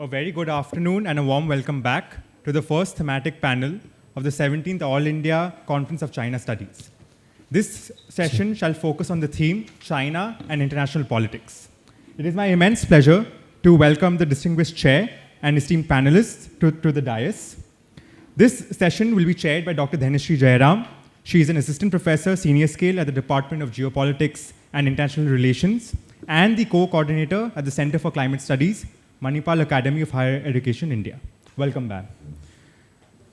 A very good afternoon and a warm welcome back to the first thematic panel of the 17th All India Conference of China Studies. This session shall focus on the theme China and International Politics. It is my immense pleasure to welcome the distinguished chair and esteemed panelists to the dais. This session will be chaired by Dr. Dhanasree Jayaram. She is an assistant professor, senior scale at the Department of Geopolitics and International Relations and the co-coordinator at the Center for Climate Studies, Manipal Academy of Higher Education, India. Welcome, ma'am.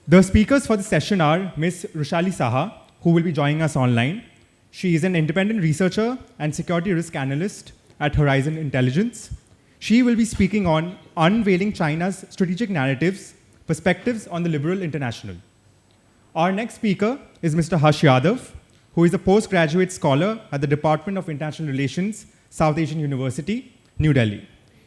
The speakers for the session are Ms. Rushali Saha, who will be joining us online. She is an independent researcher and security risk analyst at Horizon Intelligence. She will be speaking on Unveiling China's Strategic Narratives, Perspectives on the Liberal International. Our next speaker is Mr. Yadav, who is a postgraduate scholar at the Department of International Relations, South Asian University, New Delhi.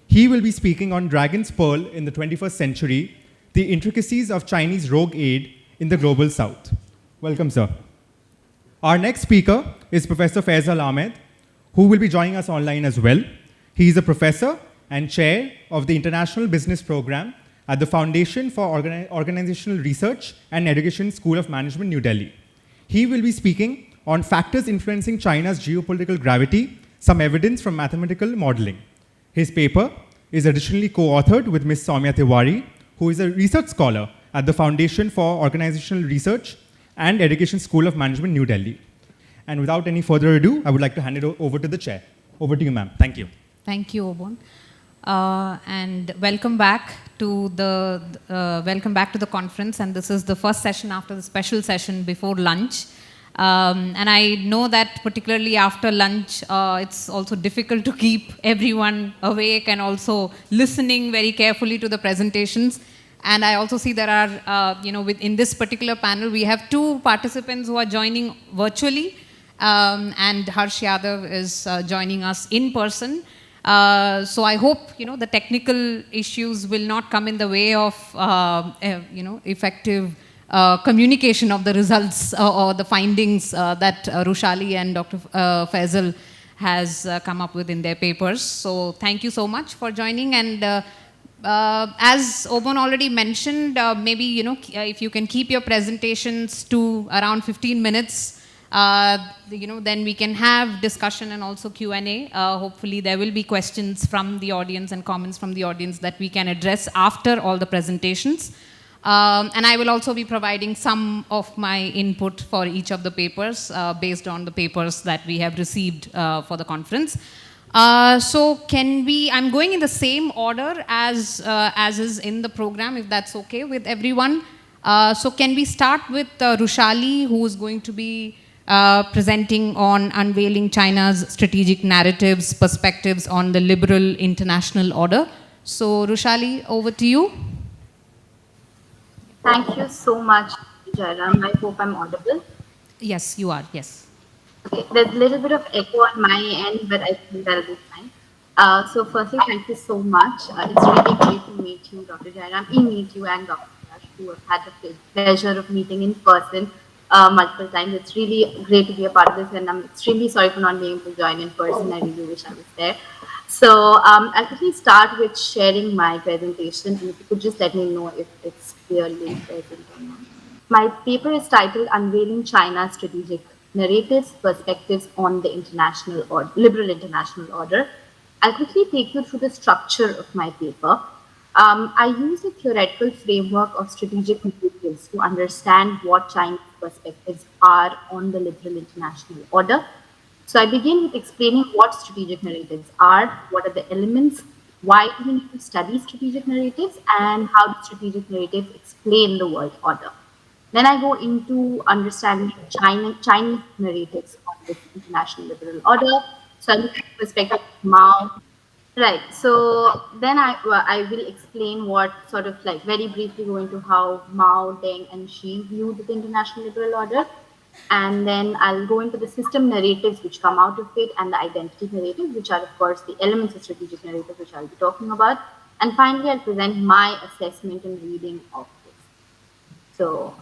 He will be speaking on Dragon's Pearl in the 21st century, the intricacies of Chinese rogue aid in the global south. Welcome, sir. Our next speaker is Professor Faisal Ahmed, who will be joining us online as well. He is a professor and chair of the International Business Program at the Foundation for Organisational Research and Education School of Management, New Delhi. He will be speaking on factors influencing China's geopolitical gravity, some evidence from mathematical modeling. His paper is additionally co-authored with Ms. Soumya Tiwari, who is a research scholar at the Foundation for Organisational Research and Education School of Management, New Delhi. And without any further ado, I would like to hand it over to the chair. Over to you, ma'am. Thank you. Thank you, Obon. And welcome back to the conference. And this is the first session after the special session before lunch. And I know that particularly after lunch, it's also difficult to keep everyone awake and also listening very carefully to the presentations. And I also see there are, in this particular panel, we have two participants who are joining virtually, and Harsh Yadav is joining us in person. So I hope, the technical issues will not come in the way of, effective communication of the results or the findings that Rushali and Dr. Faisal has come up with in their papers. So thank you so much for joining. And as Obon already mentioned, maybe, if you can keep your presentations to around 15 minutes, then we can have discussion and also Q&A. Hopefully there will be questions from the audience and comments from the audience that we can address after all the presentations. And I will also be providing some of my input for each of the papers based on the papers that we have received for the conference. So I'm going in the same order as is in the program, if that's okay with everyone. So can we start with Rushali, who is going to be presenting on Unveiling China's Strategic Narratives, Perspectives on the Liberal International Order. So Rushali, over to you. Thank you so much, Jayaram. I hope I'm audible. Yes, you are. Yes. Okay, there's a little bit of echo on my end, but I think that'll be fine. So firstly, thank you so much. It's really great to meet you, Dr. Jayaram, meet you and Dr. Yash, who have had the pleasure of meeting in person multiple times. It's really great to be a part of this, and I'm extremely sorry for not being able to join in person. I really wish I was there. So I'll quickly start with sharing my presentation, and if you could just let me know if it's clearly present or not. My paper is titled Unveiling China's Strategic Narratives, Perspectives on the Liberal International Order. I'll quickly take you through the structure of my paper. I use a theoretical framework of strategic narratives to understand what China's perspectives are on the liberal international order. So I begin with explaining what strategic narratives are, what are the elements, why do we need to study strategic narratives, and how do strategic narratives explain the world order. Then I go into understanding Chinese narratives on the international liberal order. So I look at the perspective of Mao. Right. So then I will explain what very briefly go into how Mao, Deng, and Xi viewed the international liberal order. And then I'll go into the system narratives which come out of it and the identity narratives, which are, of course, the elements of strategic narrative, which I'll be talking about. And finally, I'll present my assessment and reading of this. So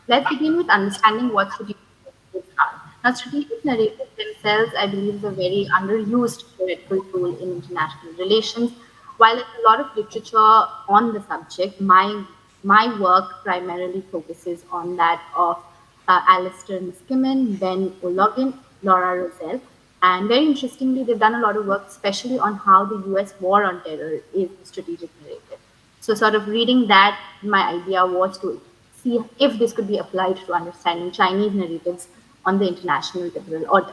let's begin with understanding what strategic narratives are. Now, strategic narratives themselves, I believe, is a very underused theoretical tool in international relations. while there's a lot of literature on the subject, my work primarily focuses on that of Alistair Niskanen, Ben O'Loughlin, Laura Roselle. And very interestingly, they've done a lot of work, especially on how the US war on terror is a strategic narrative. So, sort of reading that, my idea was to see if this could be applied to understanding Chinese narratives on the international liberal order.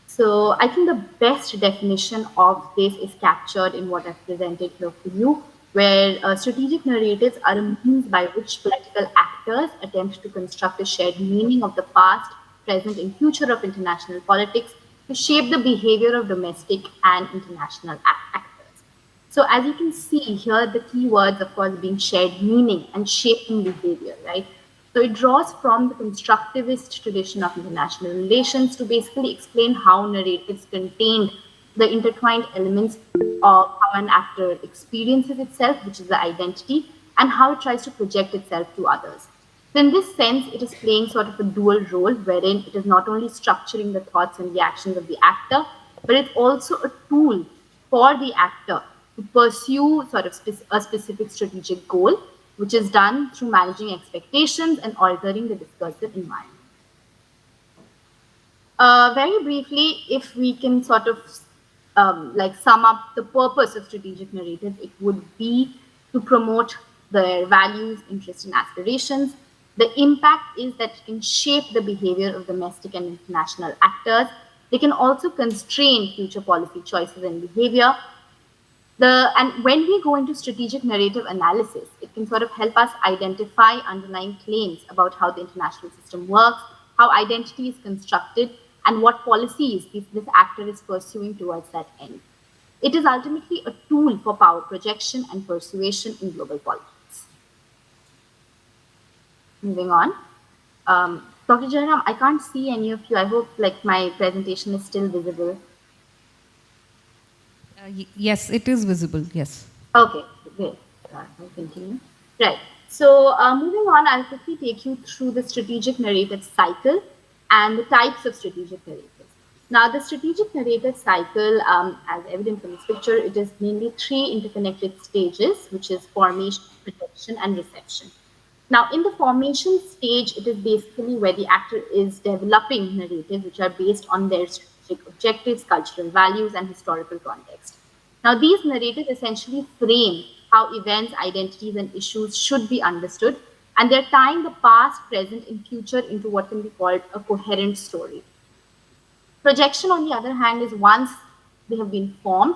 So, I think the best definition of this is captured in what I've presented here for you, where strategic narratives are a means by which political actors attempt to construct a shared meaning of the past, present, and future of international politics to shape the behavior of domestic and international actors. So as you can see here, the key words, of course, being shared meaning and shaping behavior, right? So it draws from the constructivist tradition of international relations to basically explain how narratives contained the intertwined elements of how an actor experiences itself, which is the identity, and how it tries to project itself to others. So in this sense, it is playing sort of a dual role wherein it is not only structuring the thoughts and the actions of the actor, but it's also a tool for the actor to pursue sort of a specific strategic goal, which is done through managing expectations and altering the discursive environment. Very briefly, if we can sort of like sum up the purpose of strategic narrative, it would be to promote their values, interests, and aspirations. The impact is that it can shape the behavior of domestic and international actors. They can also constrain future policy choices and behavior. And when we go into strategic narrative analysis, it can sort of help us identify underlying claims about how the international system works, how identity is constructed, and what policies this actor is pursuing towards that end. It is ultimately a tool for power projection and persuasion in global politics. Moving on. Dr. Jayaram, I can't see any of you. I hope like my presentation is still visible. Yes, it is visible. Yes. Okay, great. I'll continue. Right. So moving on, I'll quickly take you through the strategic narrative cycle and the types of strategic narratives. Now, the strategic narrative cycle, as evident from this picture, it is mainly three interconnected stages, which is formation, projection, and reception. Now, in the formation stage, it is basically where the actor is developing narratives which are based on their strategic objectives, cultural values, and historical context. Now, these narratives essentially frame how events, identities, and issues should be understood, and they're tying the past, present, and future into what can be called a coherent story. Projection, on the other hand, is once they have been formed,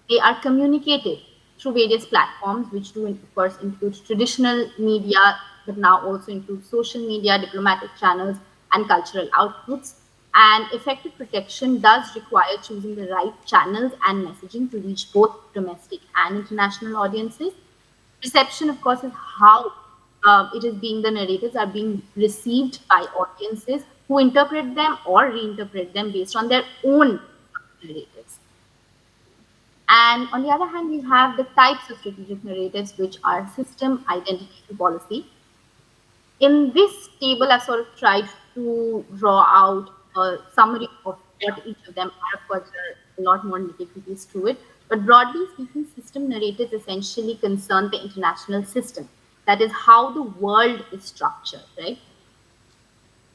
they are communicated through various platforms, which do, of course, include traditional media, but now also include social media, diplomatic channels, and cultural outputs. And effective protection does require choosing the right channels and messaging to reach both domestic and international audiences. Reception, of course, is how the narratives are being received by audiences who interpret them or reinterpret them based on their own narratives. And on the other hand, we have the types of strategic narratives, which are system, identity, and policy. In this table, I've sort of tried to draw out a summary of what each of them are. Of course, there are a lot more nitty-gritties to it. But broadly speaking, system narratives essentially concern the international system. That is how the world is structured, right?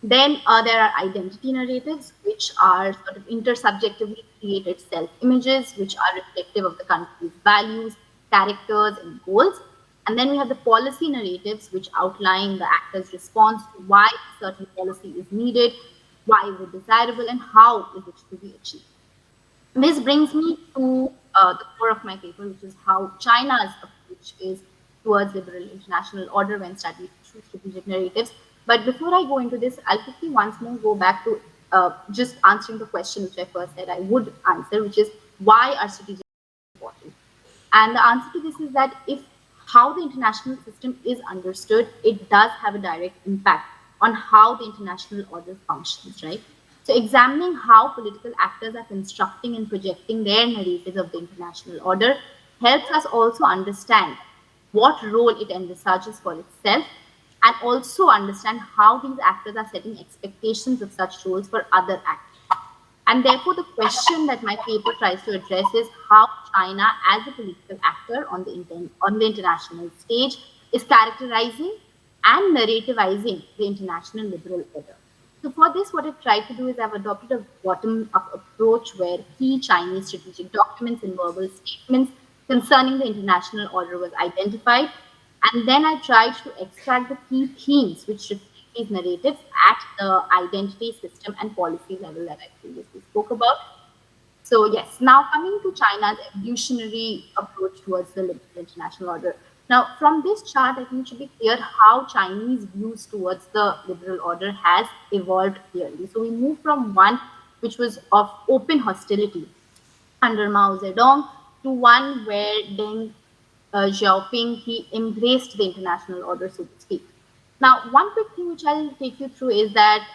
Then there are identity narratives, which are sort of intersubjectively created self-images, which are reflective of the country's values, characters, and goals. And then we have the policy narratives, which outline the actor's response to why a certain policy is needed, why is it desirable, and how is it to be achieved. This brings me to the core of my paper, which is how China's approach is towards liberal international order when studied through strategic narratives. But before I go into this, I'll quickly once more go back to just answering the question which I first said I would answer, which is why are strategic important? And the answer to this is that if how the international system is understood, it does have a direct impact on how the international order functions, right? So examining how political actors are constructing and projecting their narratives of the international order helps us also understand what role it envisages for itself, and also understand how these actors are setting expectations of such roles for other actors. And therefore, the question that my paper tries to address is how China as a political actor on the international stage is characterizing and narrativizing the international liberal order. So for this, what I've tried to do is I've adopted a bottom-up approach where key Chinese strategic documents and verbal statements concerning the international order was identified, and then I tried to extract the key themes which reflect these narratives at the identity, system, and policy level that I previously spoke about. So yes, now coming to China's evolutionary approach towards the liberal international order. Now, from this chart, I think it should be clear how Chinese views towards the liberal order has evolved clearly. So we move from one which was of open hostility under Mao Zedong to one where Deng Xiaoping, he embraced the international order, so to speak. Now, one quick thing which I'll take you through is that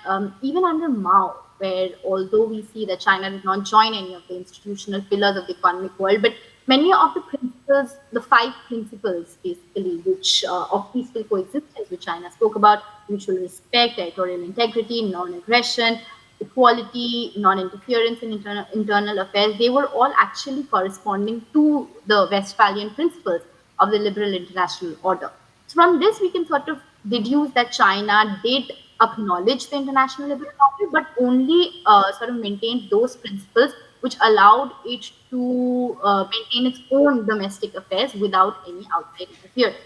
even under Mao, where although we see that China did not join any of the institutional pillars of the economic world, but many of the principles, the 5 principles basically, which of peaceful coexistence, which China spoke about, mutual respect, territorial integrity, non-aggression, equality, non-interference in internal affairs, they were all actually corresponding to the Westphalian principles of the liberal international order. So from this, we can sort of deduce that China did acknowledge the international liberal order, but only sort of maintained those principles which allowed it to maintain its own domestic affairs without any outside interference.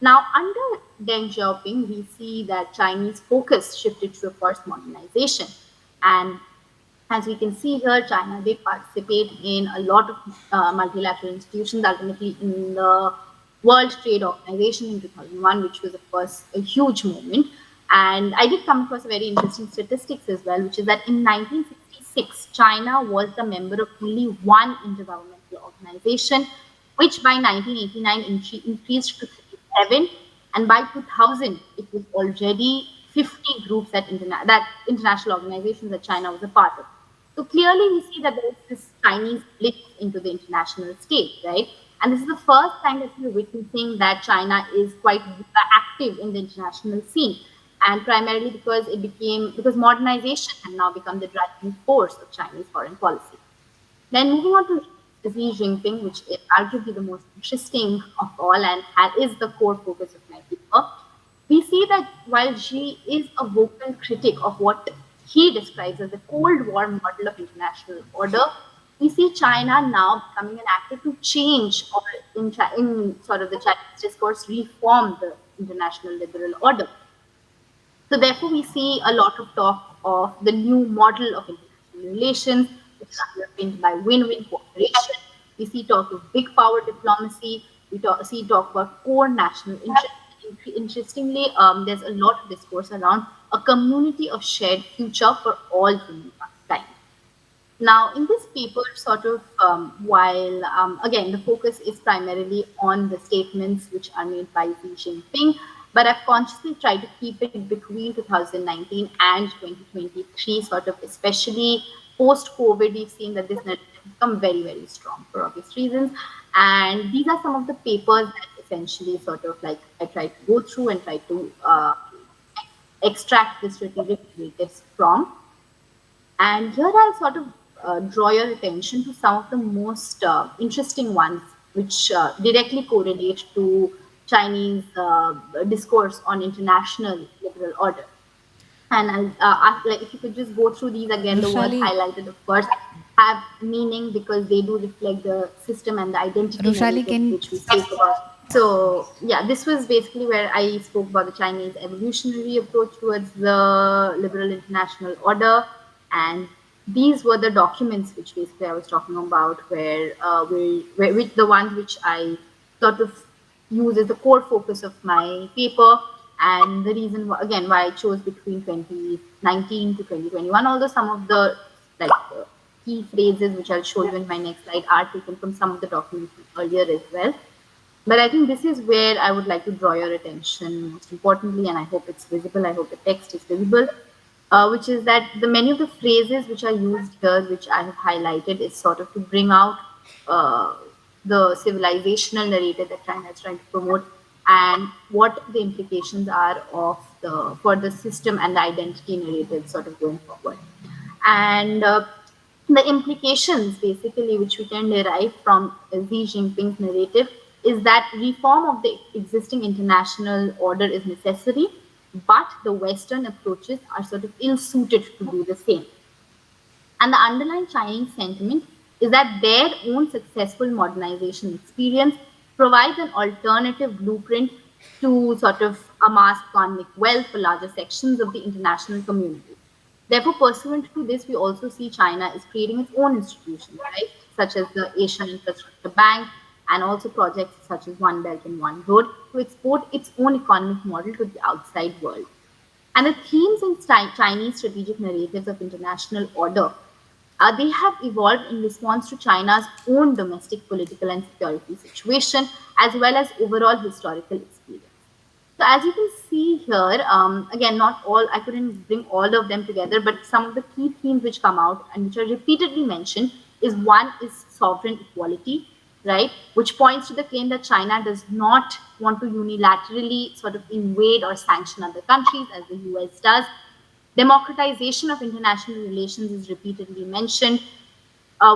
Now, under Deng Xiaoping, we see that Chinese focus shifted to, of course, modernization. And as we can see here, China did participate in a lot of multilateral institutions, ultimately in the World Trade Organization in 2001, which was, of course, a huge moment. And I did come across a very interesting statistics as well, which is that in 1966, China was the member of only one intergovernmental organization, which by 1989 increased to 37, and by 2000, it was already 50 groups that international organizations that China was a part of. So clearly, we see that there is this Chinese split into the international state, right? And this is the first time that we're witnessing that China is quite active in the international scene, and primarily because modernization had now become the driving force of Chinese foreign policy. Then moving on to Xi Jinping, which is arguably the most interesting of all and is the core focus of my paper, we see that while Xi is a vocal critic of what he describes as the Cold War model of international order, we see China now becoming an actor to change, or in sort of the Chinese discourse, reform the international liberal order. So therefore, we see a lot of talk of the new model of international relations, which is underpinned by win-win cooperation. We see talk of big power diplomacy. We see talk about core national interest. Interestingly, there's a lot of discourse around a community of shared future for all humankind. Now, in this paper, sort of, while again the focus is primarily on the statements which are made by Xi Jinping, but I've consciously tried to keep it between 2019 and 2023, sort of, especially post-COVID. We've seen that this narrative has become very, very strong for obvious reasons. And these are some of the papers that essentially sort of like I tried to go through and try to extract the strategic narratives from. And here I'll sort of draw your attention to some of the most interesting ones, which directly correlate to Chinese discourse on international liberal order. And I'll ask, like, if you could just go through these again. The words highlighted, of course, have meaning because they do reflect the system and the identity which we spoke about. So yeah, this was basically where I spoke about the Chinese evolutionary approach towards the liberal international order, and these were the documents which basically I was talking about, where which the ones which I sort of use as the core focus of my paper, and the reason again why I chose between 2019 to 2021. Although some of the key phrases which I'll show you in my next slide are taken from some of the documents earlier as well. But I think this is where I would like to draw your attention most importantly, and I hope it's visible. I hope the text is visible, which is that the many of the phrases which are used here, which I have highlighted, is sort of to bring out the civilizational narrative that China is trying to promote, and what the implications are of for the system and the identity narrative sort of going forward. And The implications, basically, which we can derive from Xi Jinping's narrative is that reform of the existing international order is necessary, but the Western approaches are sort of ill-suited to do the same. And the underlying Chinese sentiment is that their own successful modernization experience provides an alternative blueprint to sort of amass economic wealth for larger sections of the international community. Therefore, pursuant to this, we also see China is creating its own institutions, right, such as the Asian Infrastructure Bank and also projects such as One Belt and One Road to export its own economic model to the outside world. And the themes in Chinese strategic narratives of international order, they have evolved in response to China's own domestic political and security situation, as well as overall historical experience. So as you can see here, again, not all, I couldn't bring all of them together, but some of the key themes which come out and which are repeatedly mentioned is one is sovereign equality, right, which points to the claim that China does not want to unilaterally sort of invade or sanction other countries as the US does. Democratization of international relations is repeatedly mentioned.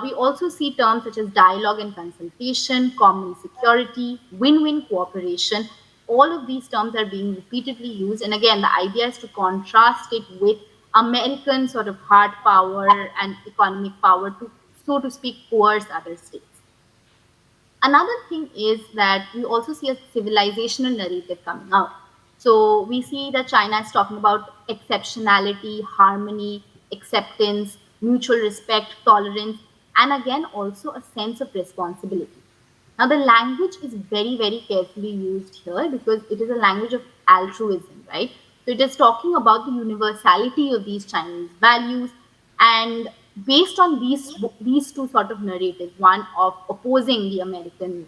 We also see terms such as dialogue and consultation, common security, win-win cooperation. All of these terms are being repeatedly used. And again, the idea is to contrast it with American sort of hard power and economic power to, so to speak, coerce other states. Another thing is that we also see a civilizational narrative coming out. So we see that China is talking about exceptionality, harmony, acceptance, mutual respect, tolerance, and again, also a sense of responsibility. Now, the language is very, very carefully used here because it is a language of altruism, right? So it is talking about the universality of these Chinese values, and based on these two sort of narratives, one of opposing the American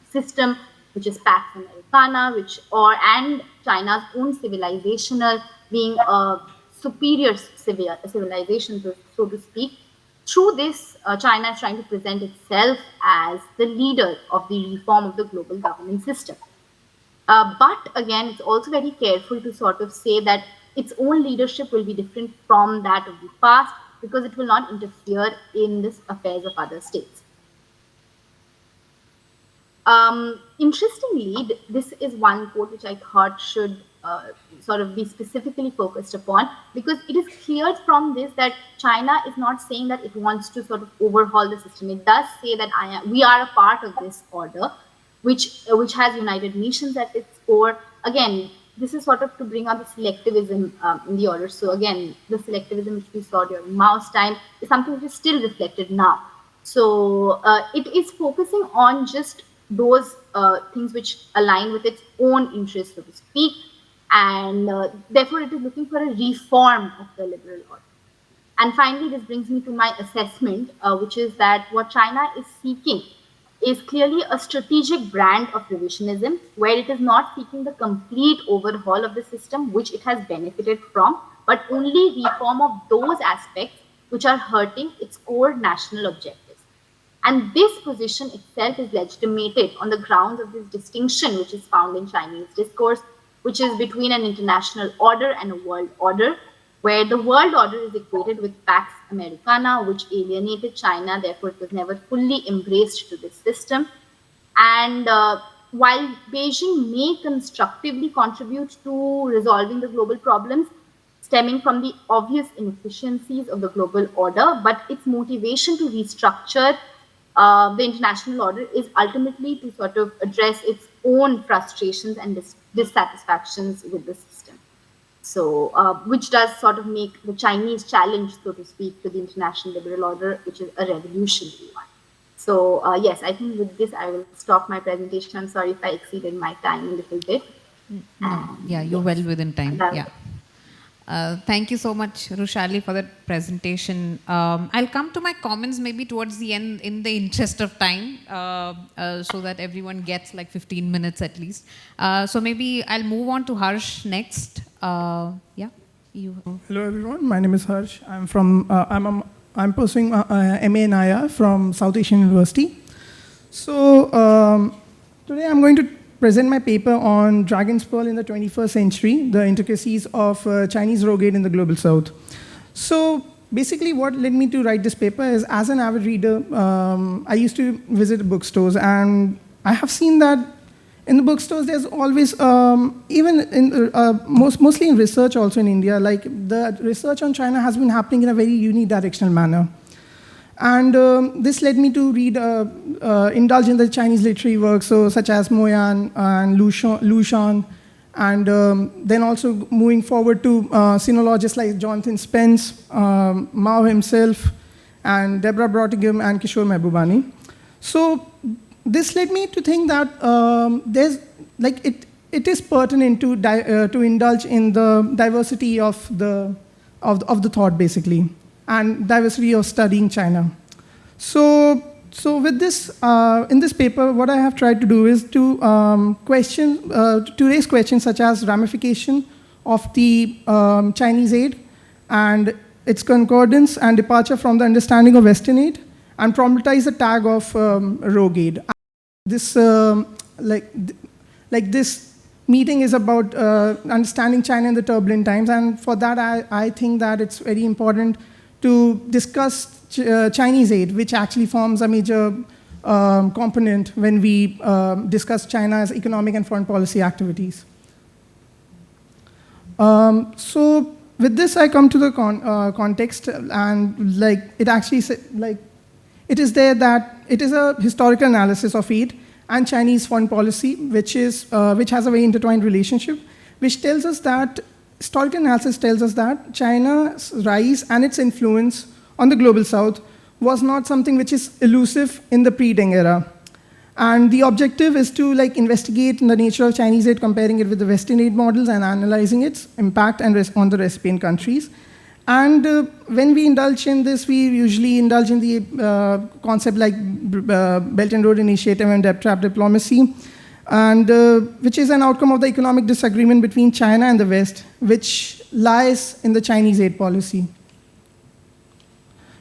system, which is Pax Americana, and China's own civilizational being a superior civilization, so to speak. Through this, China is trying to present itself as the leader of the reform of the global governance system. But again, it's also very careful to sort of say that its own leadership will be different from that of the past because it will not interfere in the affairs of other states. Interestingly, this is one quote which I thought should sort of be specifically focused upon, because it is clear from this that China is not saying that it wants to sort of overhaul the system. It does say that we are a part of this order, which has United Nations at its core. Again, this is sort of to bring out the selectivism in the order. So again, the selectivism which we saw during Mao's time is something which is still reflected now. So it is focusing on just those things which align with its own interests, so to speak, and therefore it is looking for a reform of the liberal order. And finally, this brings me to my assessment, which is that what China is seeking is clearly a strategic brand of revisionism, where it is not seeking the complete overhaul of the system which it has benefited from, but only reform of those aspects which are hurting its core national objectives. And this position itself is legitimated on the grounds of this distinction which is found in Chinese discourse, which is between an international order and a world order, where the world order is equated with Pax Americana, which alienated China, therefore it was never fully embraced to this system. And while Beijing may constructively contribute to resolving the global problems stemming from the obvious inefficiencies of the global order, but its motivation to restructure the international order is ultimately to sort of address its own frustrations and dissatisfactions with the system. So, which does sort of make the Chinese challenge, so to speak, to the international liberal order, which is a revolutionary one. So, yes, I think with this, I will stop my presentation. I'm sorry if I exceeded my time a little bit. No, yeah, you're well within time. Yeah. Thank you so much, Rushali, for that presentation. I'll come to my comments maybe towards the end in the interest of time, so that everyone gets like 15 minutes at least. So maybe I'll move on to Harsh next. Yeah, you. Hello everyone, my name is Harsh. I'm from I'm pursuing MA in IR from South Asian University. So today I'm going to present my paper on Dragon's Pearl in the 21st century, the intricacies of Chinese rogate in the global south. So basically what led me to write this paper is, as an avid reader, I used to visit bookstores, and I have seen that in the bookstores there's always, even in, mostly in research also in India, like the research on China has been happening in a very unidirectional manner. And this led me to read, indulge in the Chinese literary works, so such as Mo Yan and Lu Shan, and then also moving forward to sinologists like Jonathan Spence, Mao himself, and Deborah Brautigam and Kishore Mehbubani. So this led me to think that there's like it is pertinent to indulge in the diversity of the thought, basically, and diversity of studying China. So with this, in this paper, what I have tried to do is to raise questions such as ramification of the Chinese aid and its concordance and departure from the understanding of Western aid, and problematize the tag of rogue aid. This, this meeting is about understanding China in the turbulent times, and for that I think that it's very important to discuss Chinese aid, which actually forms a major component when we discuss China's economic and foreign policy activities. So with this, I come to the context, and like it actually it is there that it is a historical analysis of aid and Chinese foreign policy, which has a very intertwined relationship, which tells us that historical analysis tells us that China's rise and its influence on the global south was not something which is elusive in the pre-Deng era. And the objective is to investigate the nature of Chinese aid, comparing it with the Western aid models and analyzing its impact and on the recipient countries. And when we indulge in this, we usually indulge in the concept like Belt and Road Initiative and debt trap diplomacy, and which is an outcome of the economic disagreement between China and the West, which lies in the Chinese aid policy.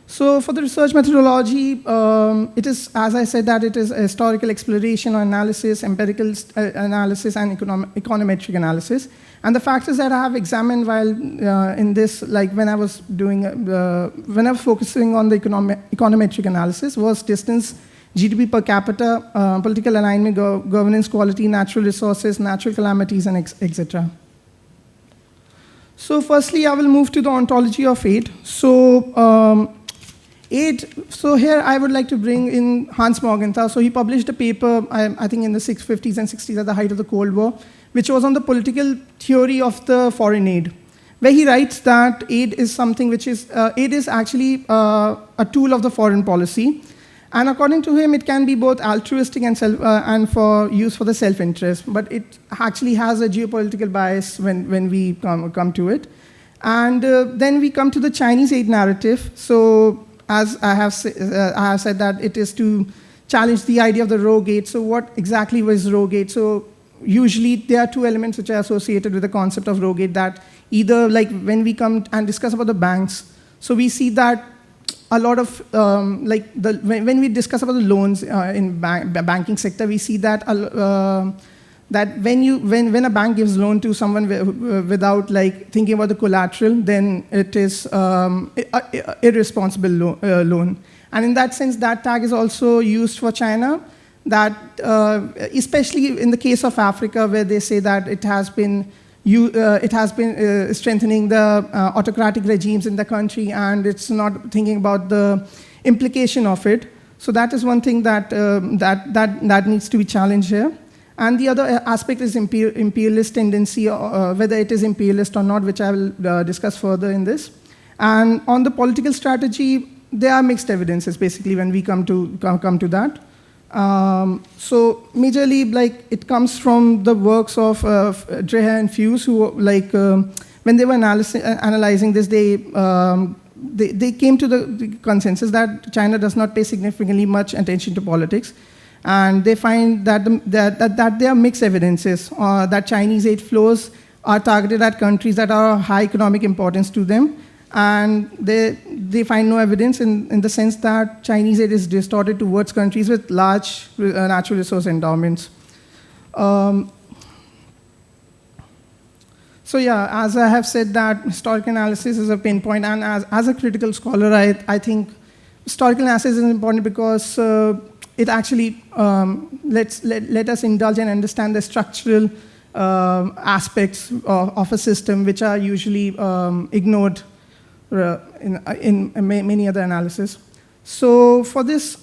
So for the research methodology, it is, as I said, that it is a historical exploration or analysis, empirical analysis, and econometric analysis. And the factors that I have examined while in this, like when I was focusing on the econometric analysis, was distance, GDP per capita, political alignment, governance quality, natural resources, natural calamities, and etc. So firstly, I will move to the ontology of aid. So here I would like to bring in Hans Morgenthau. So he published a paper, I think in the 50s and 60s at the height of the Cold War, which was on the political theory of the foreign aid, where he writes that aid is something which is, aid is actually a tool of the foreign policy. And according to him, it can be both altruistic and for use for the self-interest, but it actually has a geopolitical bias when we come to it. And then we come to the Chinese aid narrative. So as I have said that it is to challenge the idea of the rogue aid. So what exactly was rogue aid? So usually there are two elements which are associated with the concept of rogue aid, that either like when we come and discuss about the banks, so we see that a lot of, when we discuss about the loans in banking sector, we see that that when a bank gives loan to someone without thinking about the collateral, then it is irresponsible loan. And in that sense, that tag is also used for China, that especially in the case of Africa, where they say that it has been strengthening the autocratic regimes in the country, and it's not thinking about the implication of it. So that is one thing that needs to be challenged here. And the other aspect is imperialist tendency, whether it is imperialist or not, which I will discuss further in this. And on the political strategy, there are mixed evidences, basically, when we come to that. So majorly, it comes from the works of Dreher and Fuse, who, when they were analyzing this, they came to the consensus that China does not pay significantly much attention to politics. And they find that there are mixed evidences that Chinese aid flows are targeted at countries that are of high economic importance to them. And they find no evidence in the sense that Chinese aid is distorted towards countries with large natural resource endowments. So yeah, as I have said that historical analysis is a pinpoint, and as a critical scholar, I think historical analysis is important because it actually let us indulge and understand the structural aspects of a system which are usually ignored in many other analyses. So for this,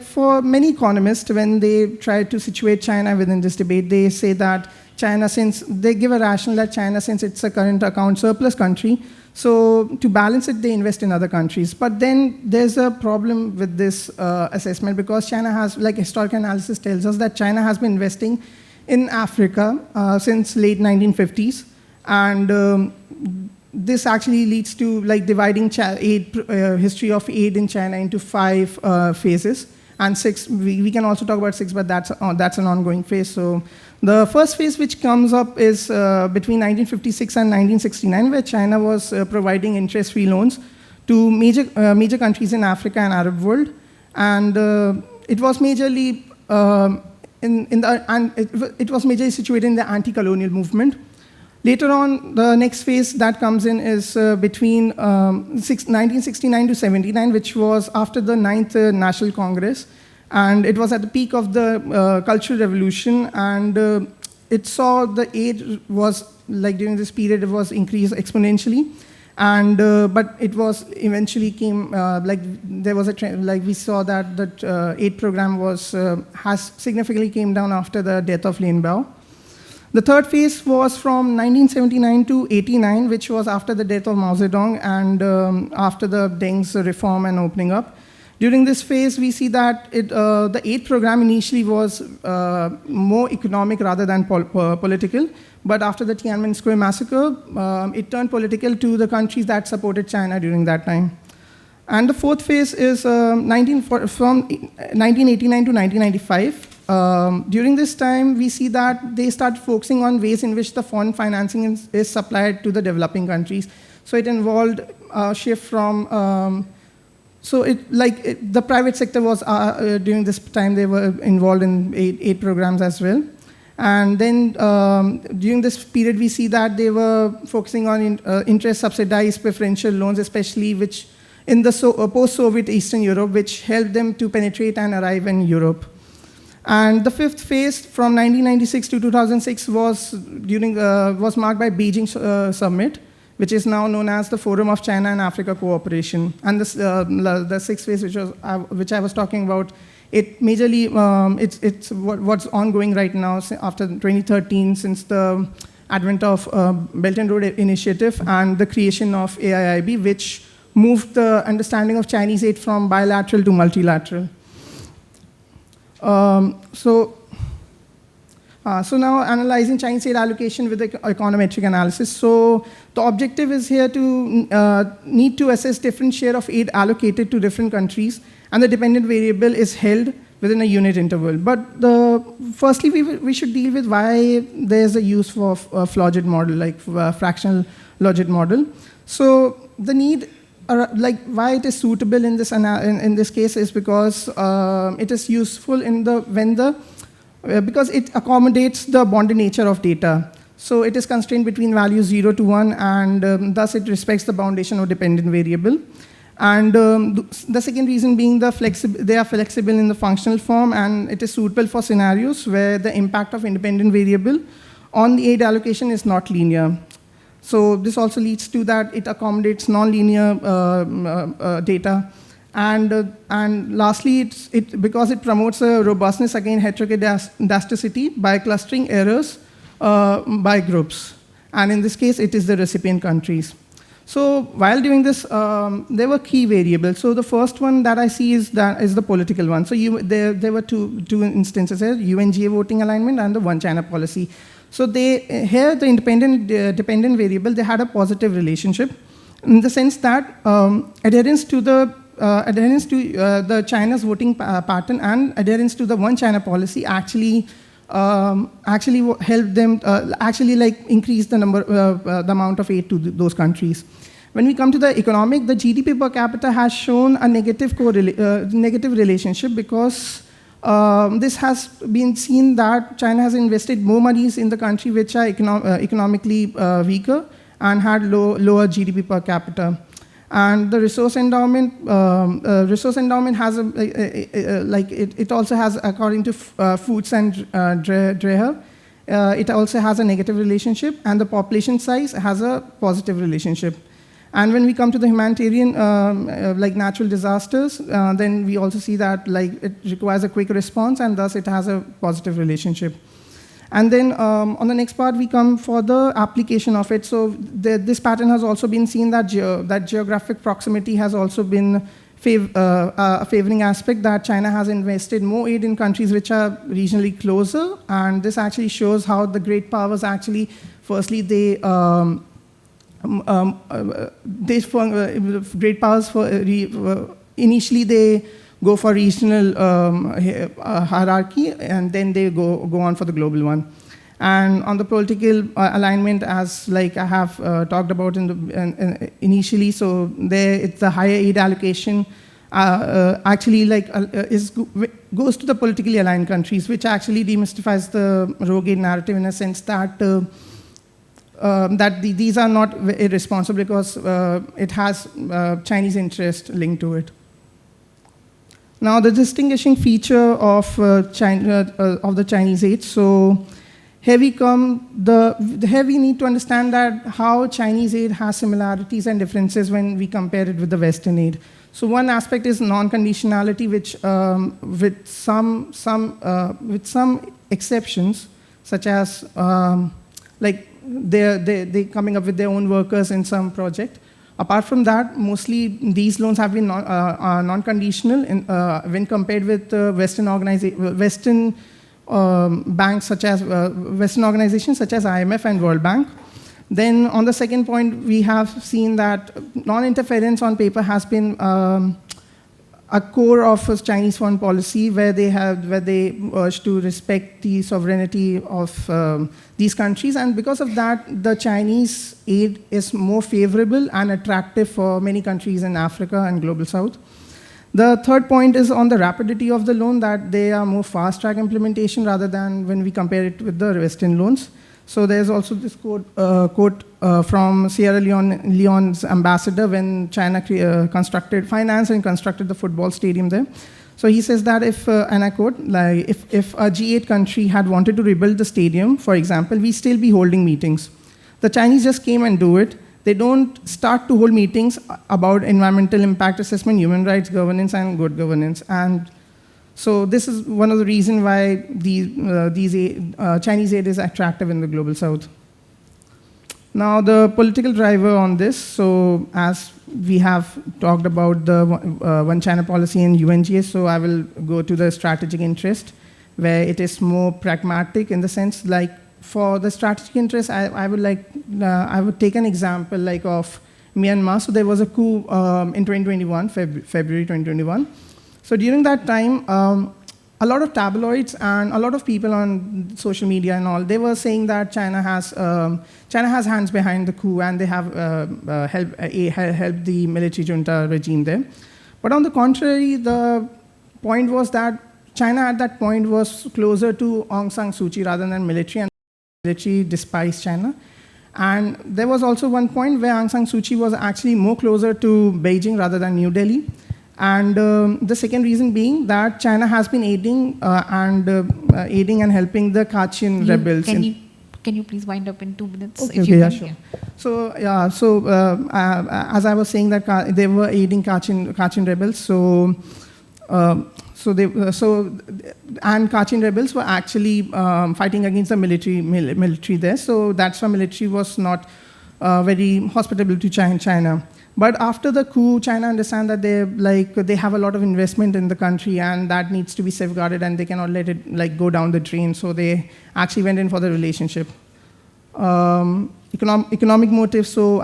for many economists, when they try to situate China within this debate, they say that China, since they give a rationale that China, since it's a current account surplus country, so to balance it, they invest in other countries. But then there's a problem with this assessment because China has, like historical analysis tells us, that China has been investing in Africa since late 1950s, and this actually leads to like dividing history of aid in China into 5 phases, and 6. We can also talk about 6, but that's an ongoing phase. So the first phase which comes up is between 1956 and 1969, where China was providing interest-free loans to major countries in Africa and Arab world, and it was majorly it was majorly situated in the anti-colonial movement. Later on, the next phase that comes in is between 1969 to 79, which was after the 9th National Congress. And it was at the peak of the Cultural Revolution. And it saw the aid was, like during this period, it was increased exponentially. And but it was eventually came, there was a trend, like we saw that the aid program has significantly came down after the death of Lin Biao. The third phase was from 1979 to 89, which was after the death of Mao Zedong and after the Deng's reform and opening up. During this phase, we see that the aid program initially was more economic rather than political, but after the Tiananmen Square massacre, it turned political to the countries that supported China during that time. And the fourth phase is from 1989 to 1995. During this time, we see that they start focusing on ways in which the foreign financing is supplied to the developing countries. So it involved a shift from, the private sector was, during this time, they were involved in aid programs as well. And then during this period, we see that they were focusing on interest-subsidized preferential loans, especially which in the post-Soviet Eastern Europe, which helped them to penetrate and arrive in Europe. And the fifth phase, from 1996 to 2006, was marked by Beijing Summit, which is now known as the Forum of China and Africa Cooperation. And the sixth phase, which I was talking about, it majorly it's what's ongoing right now after 2013, since the advent of Belt and Road Initiative and the creation of AIIB, which moved the understanding of Chinese aid from bilateral to multilateral. So now analyzing Chinese aid allocation with the econometric analysis. So the objective is here to need to assess different share of aid allocated to different countries, and the dependent variable is held within a unit interval. But firstly, we should deal with why there's a use for a Flogit model, like fractional logit model. So the need, why it is suitable in this case is because it is useful because it accommodates the bonded nature of data. So it is constrained between values 0 to 1, and thus it respects the boundation of dependent variable. And the second reason being they are flexible in the functional form, and it is suitable for scenarios where the impact of independent variable on the aid allocation is not linear. So this also leads to that it accommodates non-linear data. And lastly, because it promotes a robustness against heterodasticity by clustering errors by groups. And in this case, it is the recipient countries. So while doing this, there were key variables. So the first one that I see is the political one. So there were two instances here, UNGA voting alignment and the one China policy. So here the dependent variable, they had a positive relationship in the sense that adherence to the China's voting pattern and adherence to the one China policy actually helped them increase the amount of aid to those countries. When we come to the GDP per capita has shown a negative relationship because this has been seen that China has invested more monies in the country which are economically weaker and had lower GDP per capita. And the resource endowment has it also has, according to Foods and Dreher, it also has a negative relationship, and the population size has a positive relationship. And when we come to the humanitarian, like natural disasters, then we also see that it requires a quick response, and thus it has a positive relationship. And then on the next part, we come for the application of it. So this pattern has also been seen that geographic proximity has also been a favoring aspect, that China has invested more aid in countries which are regionally closer. And this actually shows how the great powers actually, firstly, great powers initially they go for regional hierarchy, and then they go on for the global one. And on the political alignment, as I have talked about initially, so there it's the higher aid allocation actually goes to the politically aligned countries, which actually demystifies the rogue aid narrative in a sense that these are not irresponsible because it has Chinese interest linked to it. Now, the distinguishing feature of the Chinese aid. So here we need to understand that how Chinese aid has similarities and differences when we compare it with the Western aid. So one aspect is non-conditionality, which with some exceptions, such as they coming up with their own workers in some project. Apart from that, mostly these loans have been non-conditional when compared with Western banks such as Western organizations such as IMF and World Bank. Then on the second point, we have seen that non-interference on paper has been a core of Chinese foreign policy, where they urge to respect the sovereignty of these countries, and because of that, the Chinese aid is more favorable and attractive for many countries in Africa and Global South. The third point is on the rapidity of the loan, that they are more fast-track implementation rather than when we compare it with the Western loans. So there's also this quote from Sierra Leone's ambassador when China financed and constructed the football stadium there. So he says that and I quote, if a G8 country had wanted to rebuild the stadium, for example, we still be holding meetings. The Chinese just came and do it. They don't start to hold meetings about environmental impact assessment, human rights, governance, and good governance. And so this is one of the reasons why Chinese aid is attractive in the Global South. Now, the political driver on this, so as we have talked about the One China policy and UNGA, so I will go to the strategic interest, where it is more pragmatic in the sense, for the strategic interest, I would take an example of Myanmar. So there was a coup in 2021, February 2021. So during that time, a lot of tabloids and a lot of people on social media and all, they were saying that China has hands behind the coup, and they have helped the military junta regime there. But on the contrary, the point was that China at that point was closer to Aung San Suu Kyi rather than military, and military despised China. And there was also one point where Aung San Suu Kyi was actually more closer to Beijing rather than New Delhi. And the second reason being that China has been aiding and helping the Kachin rebels. Can you please wind up in 2 minutes? Okay, yeah, sure. So as I was saying that they were aiding Kachin rebels. And Kachin rebels were actually fighting against the military there. So that's why military was not very hospitable to China. But after the coup, China understand that they have a lot of investment in the country, and that needs to be safeguarded, and they cannot let it go down the drain. So they actually went in for the relationship. Economic motives. So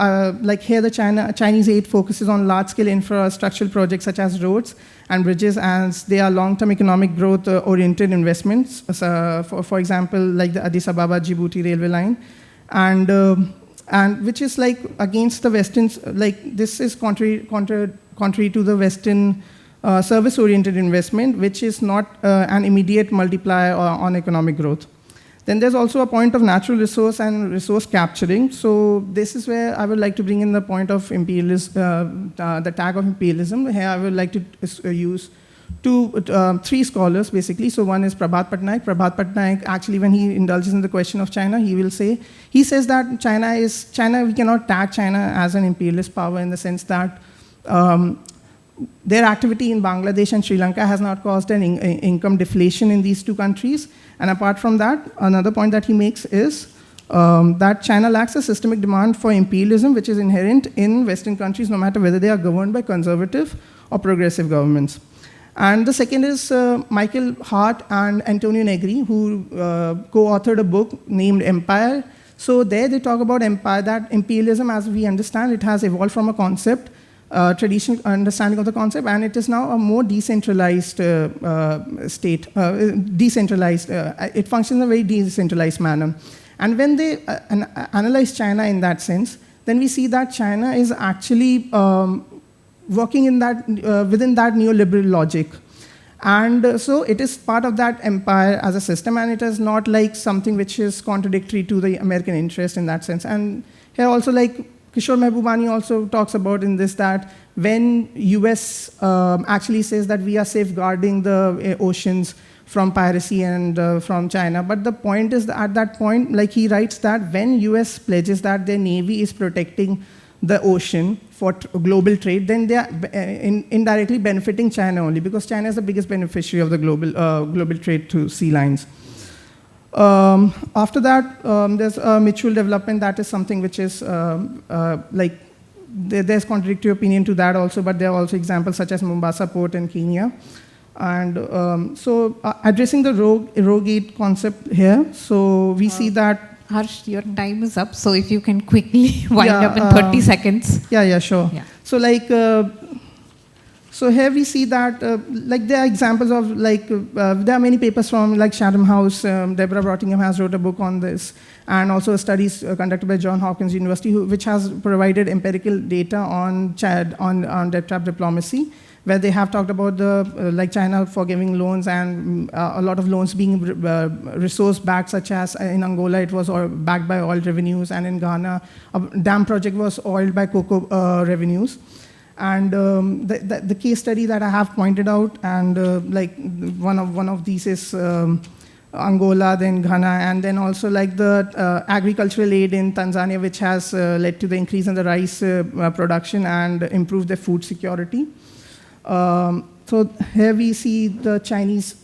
here the Chinese aid focuses on large-scale infrastructural projects such as roads and bridges, as they are long-term economic growth-oriented investments. For example, like the Addis Ababa-Djibouti railway line, and which is against the Western, this is contrary to the Western service-oriented investment, which is not an immediate multiplier on economic growth. Then there's also a point of natural resource and resource capturing. So this is where I would like to bring in the point of imperialism, the tag of imperialism. Here I would like to use three scholars, basically. So one is Prabhat Patnaik. Prabhat Patnaik, actually, when he indulges in the question of China, he says that China, we cannot tag China as an imperialist power in the sense that their activity in Bangladesh and Sri Lanka has not caused an income deflation in these two countries. And apart from that, another point that he makes is that China lacks a systemic demand for imperialism, which is inherent in Western countries, no matter whether they are governed by conservative or progressive governments. And the second is Michael Hart and Antonio Negri, who co-authored a book named Empire. So there they talk about empire, that imperialism, as we understand, it has evolved from a concept, traditional understanding of the concept, and it is now a more decentralized state, it functions in a very decentralized manner. And when they analyze China in that sense, then we see that China is actually working in that, within that neoliberal logic. And so it is part of that empire as a system, and it is not like something which is contradictory to the American interest in that sense. And here also, like Kishore Mehbubani also talks about in this, that when US actually says that we are safeguarding the oceans from piracy and from China, but the point is that at that point, like he writes that when US pledges that their navy is protecting the ocean for global trade, then they are indirectly benefiting China only, because China is the biggest beneficiary of the global trade through sea lines. After that, there's mutual development. That is something which is like, there's contradictory opinion to that also, but there are also examples such as Mombasa Port in Kenya. And so addressing the rogue aid concept here, so we see that Harsh, your time is up, so if you can quickly wind up in 30 seconds. Yeah, sure. Yeah. So like, so here we see that, like there are examples of like, there are many papers from like Chatham House, Deborah Rottingham has wrote a book on this, and also studies conducted by Johns Hopkins University, which has provided empirical data on debt trap diplomacy, where they have talked about the like China forgiving loans and a lot of loans being resource-backed, such as in Angola it was backed by oil revenues, and in Ghana a dam project was oiled by cocoa revenues. And the case study that I have pointed out, and like one of these is Angola, then Ghana, and then also like the agricultural aid in Tanzania, which has led to the increase in the rice production and improved their food security. So here we see the Chinese,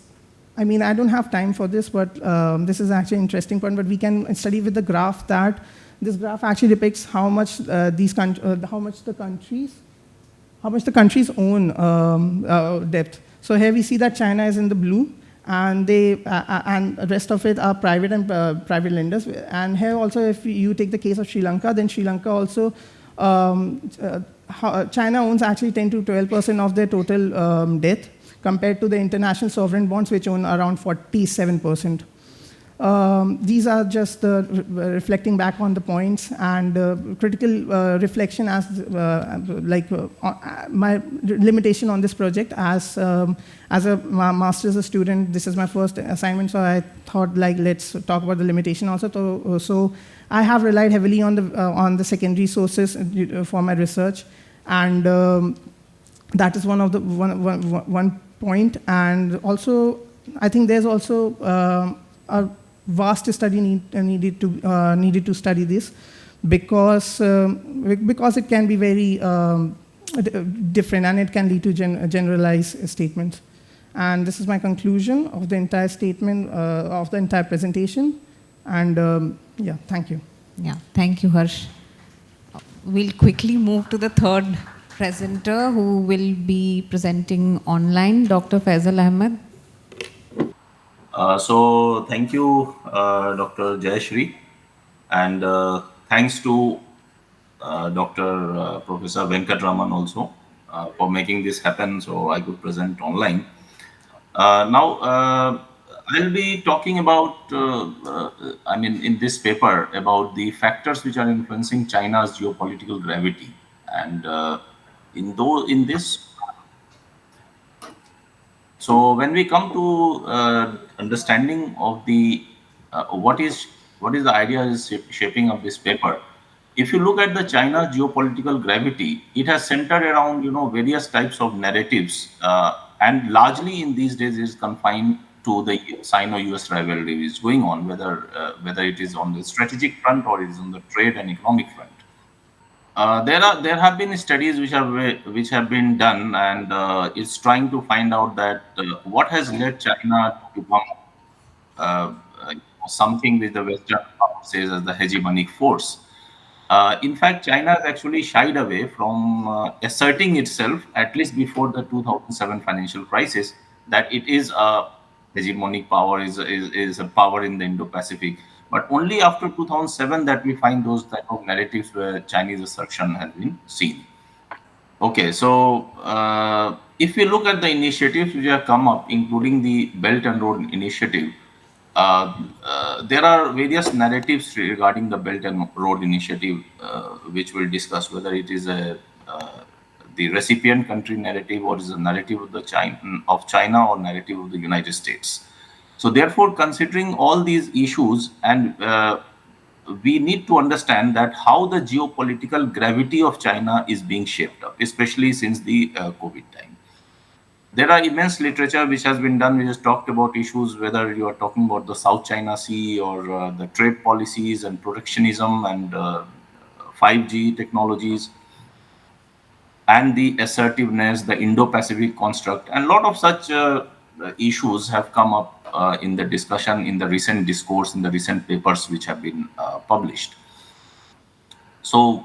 I mean, I don't have time for this, but this is actually an interesting point, but we can study with the graph that this graph actually depicts how much how much the countries own debt. So here we see that China is in the blue, and and the rest of it are private and private lenders. And here also, if you take the case of Sri Lanka, then Sri Lanka also, China owns actually 10 to 12% of their total debt, compared to the international sovereign bonds, which own around 47%. These are just reflecting back on the points, and critical reflection as my limitation on this project as a master's student. This is my first assignment, so I thought like let's talk about the limitation also. So I have relied heavily on the secondary sources for my research, and that is one point. And also, I think there's also a vast study needed to study this, because it can be very different, and it can lead to generalized statements. And this is my conclusion of the entire statement, of the entire presentation. And yeah, thank you. Yeah, thank you, Harsh. We'll quickly move to the third presenter, who will be presenting online, Dr. Faisal Ahmed. So thank you, Dr. Jayashree, and thanks to Dr. Professor Venkatraman also for making this happen, so I could present online. Now, I'll be talking about, I mean, in this paper, about the factors which are influencing China's geopolitical gravity. And in this, So when we come to understanding of the what is the idea is shaping of this paper, if you look at the China geopolitical gravity, it has centered around various types of narratives, and largely in these days is confined to the Sino-US rivalry which is going on, whether it is on the strategic front or it is on the trade and economic front. There have been studies which have been done, and it's trying to find out that what has led China to become uh, uh, something which the Western says as the hegemonic force. In fact, China has actually shied away from asserting itself, at least before the 2007 financial crisis, that it is a hegemonic power, is a power in the Indo-Pacific. But only after 2007 that we find those type of narratives where Chinese assertion has been seen. Okay, so if we look at the initiatives which have come up, including the Belt and Road Initiative, there are various narratives regarding the Belt and Road Initiative, which we'll discuss, whether it is the recipient country narrative or is a narrative of China or narrative of the United States. So therefore, considering all these issues, and we need to understand that how the geopolitical gravity of China is being shaped up, especially since the COVID time. There are immense literature which has been done, which has talked about issues, whether you are talking about the South China Sea or the trade policies and protectionism and 5G technologies and the assertiveness, the Indo-Pacific construct, and a lot of such issues have come up in the discussion, in the recent discourse, in the recent papers which have been published. So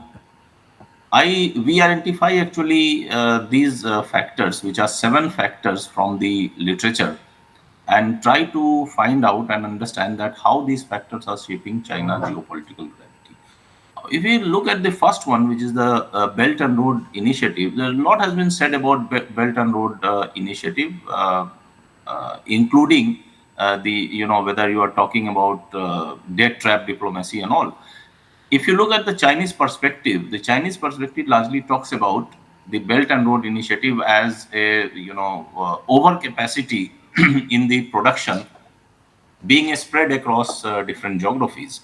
we identify actually these factors, which are 7 factors from the literature, and try to find out and understand that how these factors are shaping China geopolitical gravity. If we look at the first one, which is the Belt and Road Initiative, a lot has been said about Belt and Road Initiative, including whether you are talking about debt trap diplomacy and all. If you look at the Chinese perspective largely talks about the Belt and Road Initiative as a overcapacity in the production being spread across different geographies.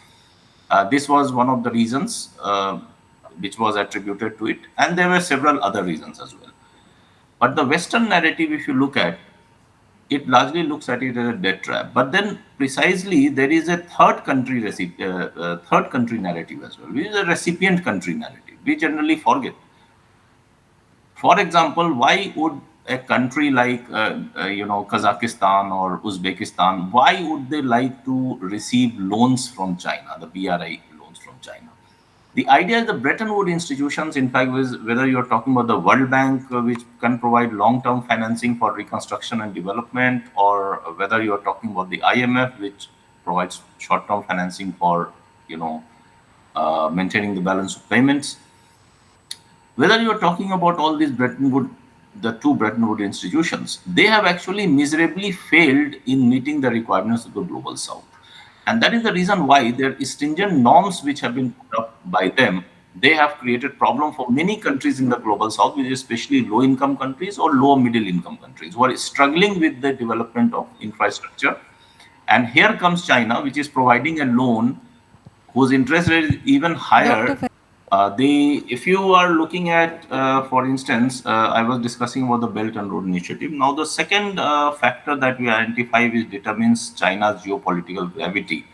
This was one of the reasons which was attributed to it, and there were several other reasons as well. But the Western narrative, if you look at, it largely looks at it as a debt trap. But then precisely there is a third country narrative as well, which is a recipient country narrative. We generally forget. For example, why would a country like Kazakhstan or Uzbekistan, why would they like to receive loans from China, the BRI loans from China? The idea is the Bretton Woods institutions, in fact, whether you're talking about the World Bank, which can provide long-term financing for reconstruction and development, or whether you're talking about the IMF, which provides short-term financing for, maintaining the balance of payments. Whether you're talking about all these the 2 Bretton Woods institutions, they have actually miserably failed in meeting the requirements of the Global South. And that is the reason why there are stringent norms which have been put up by them. They have created problem for many countries in the Global South, which is especially low-income countries or low-middle-income countries who are struggling with the development of infrastructure. And here comes China, which is providing a loan whose interest rate is even higher. If you are looking at, for instance, I was discussing about the Belt and Road Initiative. Now, the second factor that we identify which determines China's geopolitical gravity,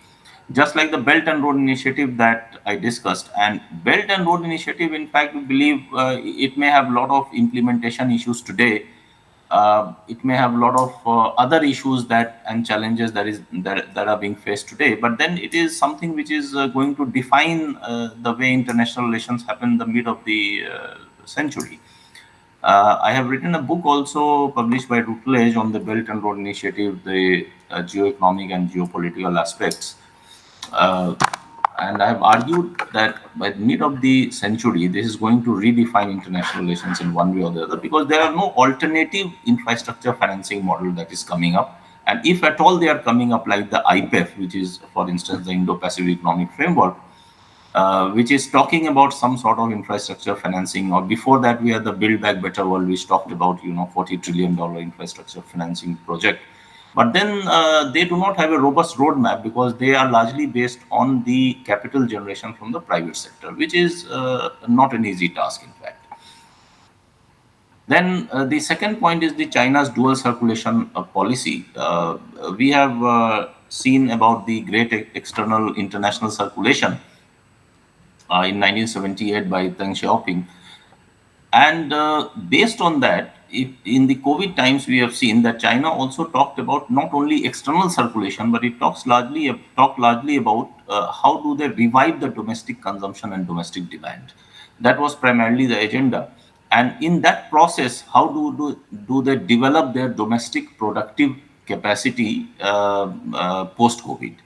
just like the Belt and Road Initiative that I discussed. And Belt and Road Initiative, in fact, we believe it may have a lot of implementation issues today. It may have a lot of other issues and challenges that are being faced today. But then it is something which is going to define the way international relations happen in the mid of the century. I have written a book also published by Routledge on the Belt and Road Initiative, the geoeconomic and geopolitical aspects. And I have argued that by the mid of the century, this is going to redefine international relations in one way or the other, because there are no alternative infrastructure financing model that is coming up. And if at all they are coming up, like the IPEF, which is, for instance, the Indo-Pacific Economic Framework, which is talking about some sort of infrastructure financing. Or before that, we had the Build Back Better World, which talked about $40 trillion infrastructure financing project. But then they do not have a robust roadmap because they are largely based on the capital generation from the private sector, which is not an easy task, in fact. Then the second point is the China's dual circulation policy. We have seen about the great external international circulation in 1978 by Deng Xiaoping. And based on that, in the COVID times, we have seen that China also talked about not only external circulation, but it talked largely about how do they revive the domestic consumption and domestic demand. That was primarily the agenda. And in that process, how do they develop their domestic productive capacity post-COVID?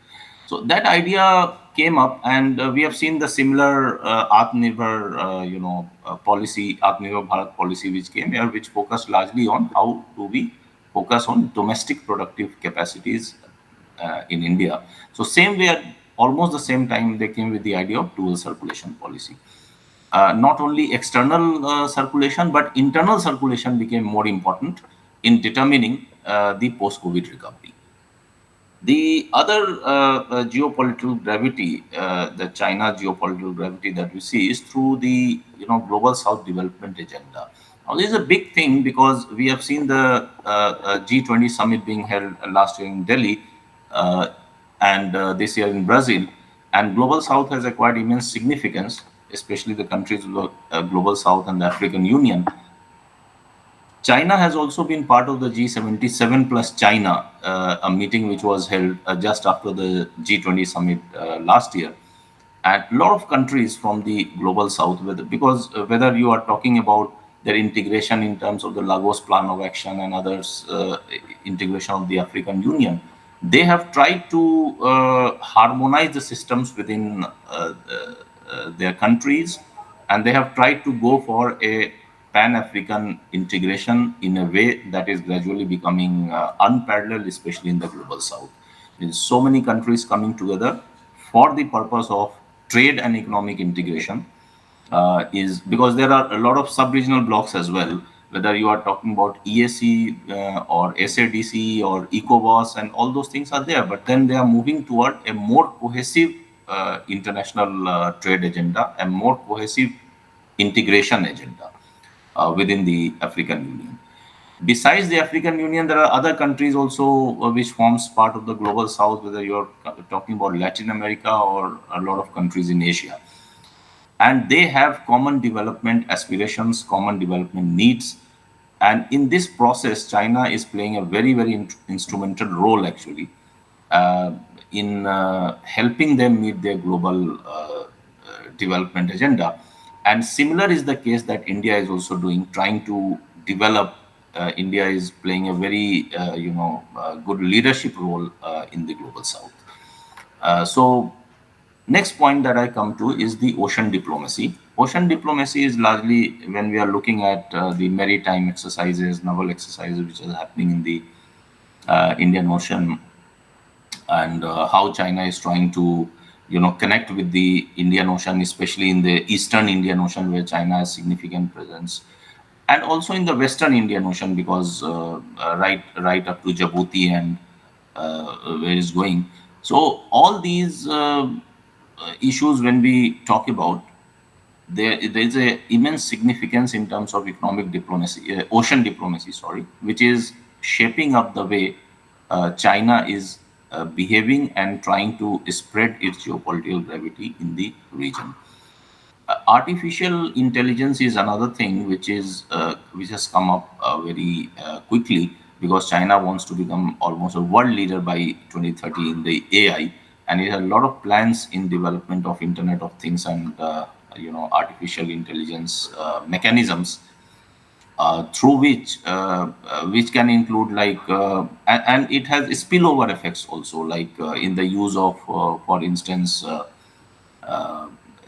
So that idea came up, and we have seen the similar Atmanirbhar, policy, Atmanirbhar Bharat policy, which came here, which focused largely on how do we focus on domestic productive capacities in India. So same way, almost the same time, they came with the idea of dual circulation policy. Not only external circulation, but internal circulation became more important in determining the post-COVID recovery. The other geopolitical gravity, the China geopolitical gravity that we see, is through the global South development agenda. Now, this is a big thing because we have seen the G20 summit being held last year in Delhi and this year in Brazil, and global South has acquired immense significance, especially the countries of the global South and the African Union. China has also been part of the G77 plus China, a meeting which was held just after the G20 summit last year. And a lot of countries from the global South, because whether you are talking about their integration in terms of the Lagos Plan of Action and others, integration of the African Union, they have tried to harmonize the systems within their countries, and they have tried to go for a Pan-African integration in a way that is gradually becoming unparalleled, especially in the global South. There's so many countries coming together for the purpose of trade and economic integration, is because there are a lot of sub-regional blocks as well, whether you are talking about EAC or SADC or ECOWAS, and all those things are there, but then they are moving toward a more cohesive international trade agenda and more cohesive integration agenda within the African Union. Besides the African Union, there are other countries also which forms part of the global South, whether you're talking about Latin America or a lot of countries in Asia. And they have common development aspirations, common development needs. And in this process, China is playing a very, very instrumental role actually in helping them meet their global development agenda. And similar is the case that India is also doing, trying to develop. India is playing a very, good leadership role in the global South. So, next point that I come to is the ocean diplomacy. Ocean diplomacy is largely when we are looking at the maritime exercises, naval exercises, which are happening in the Indian Ocean, and how China is trying to connect with the Indian Ocean, especially in the Eastern Indian Ocean, where China has significant presence, and also in the Western Indian Ocean, because right up to Djibouti and where it's going. So all these issues, when we talk about, there is a immense significance in terms of economic diplomacy, ocean diplomacy, which is shaping up the way China is behaving and trying to spread its geopolitical gravity in the region. Artificial intelligence is another thing which has come up very quickly, because China wants to become almost a world leader by 2030 in the AI, and it has a lot of plans in development of Internet of Things and artificial intelligence mechanisms through which can include and it has spillover effects also, in the use of, for instance,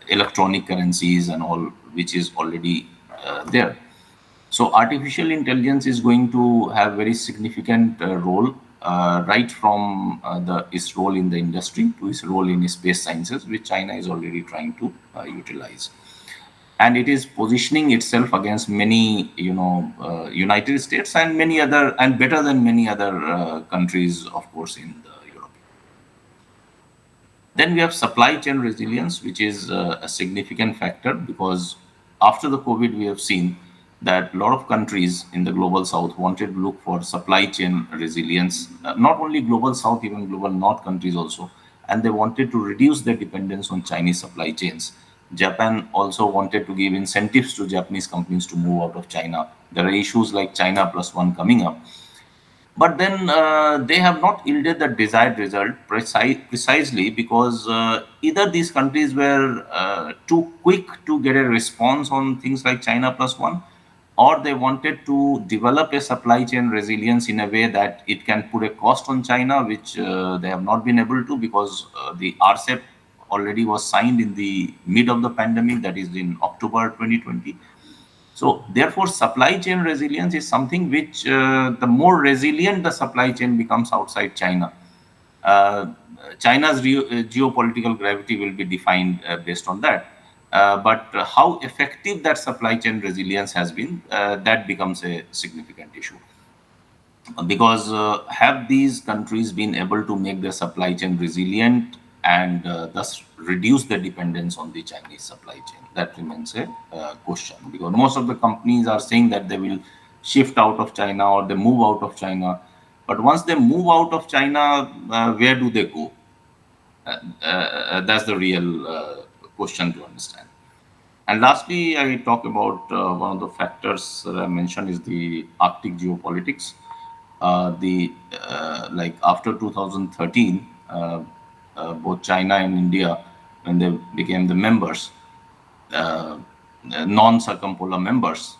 electronic currencies and all, which is already there. So artificial intelligence is going to have very significant role right from its role in the industry to its role in space sciences, which China is already trying to utilize. And it is positioning itself against many, United States and many other, and better than many other countries, of course, in the Europe. Then we have supply chain resilience, which is a significant factor, because after the COVID, we have seen that a lot of countries in the global south wanted to look for supply chain resilience, not only global south, even global north countries also, and they wanted to reduce their dependence on Chinese supply chains. Japan also wanted to give incentives to Japanese companies to move out of China. There are issues like China plus one coming up. But then they have not yielded the desired result precisely because either these countries were too quick to get a response on things like China plus one, or they wanted to develop a supply chain resilience in a way that it can put a cost on China, which they have not been able to, because the RCEP already was signed in the mid of the pandemic, that is in October 2020. So therefore, supply chain resilience is something which the more resilient the supply chain becomes outside China, uh, China's geopolitical gravity will be defined based on that. But how effective that supply chain resilience has been, that becomes a significant issue. Because have these countries been able to make their supply chain resilient and thus reduce the dependence on the Chinese supply chain? That remains a question, because most of the companies are saying that they will shift out of China or they move out of China. But once they move out of China, where do they go? That's the real question to understand. And lastly, I talk about one of the factors that I mentioned is the Arctic geopolitics. The like after 2013, both China and India, when they became the members, uh, non-circumpolar members.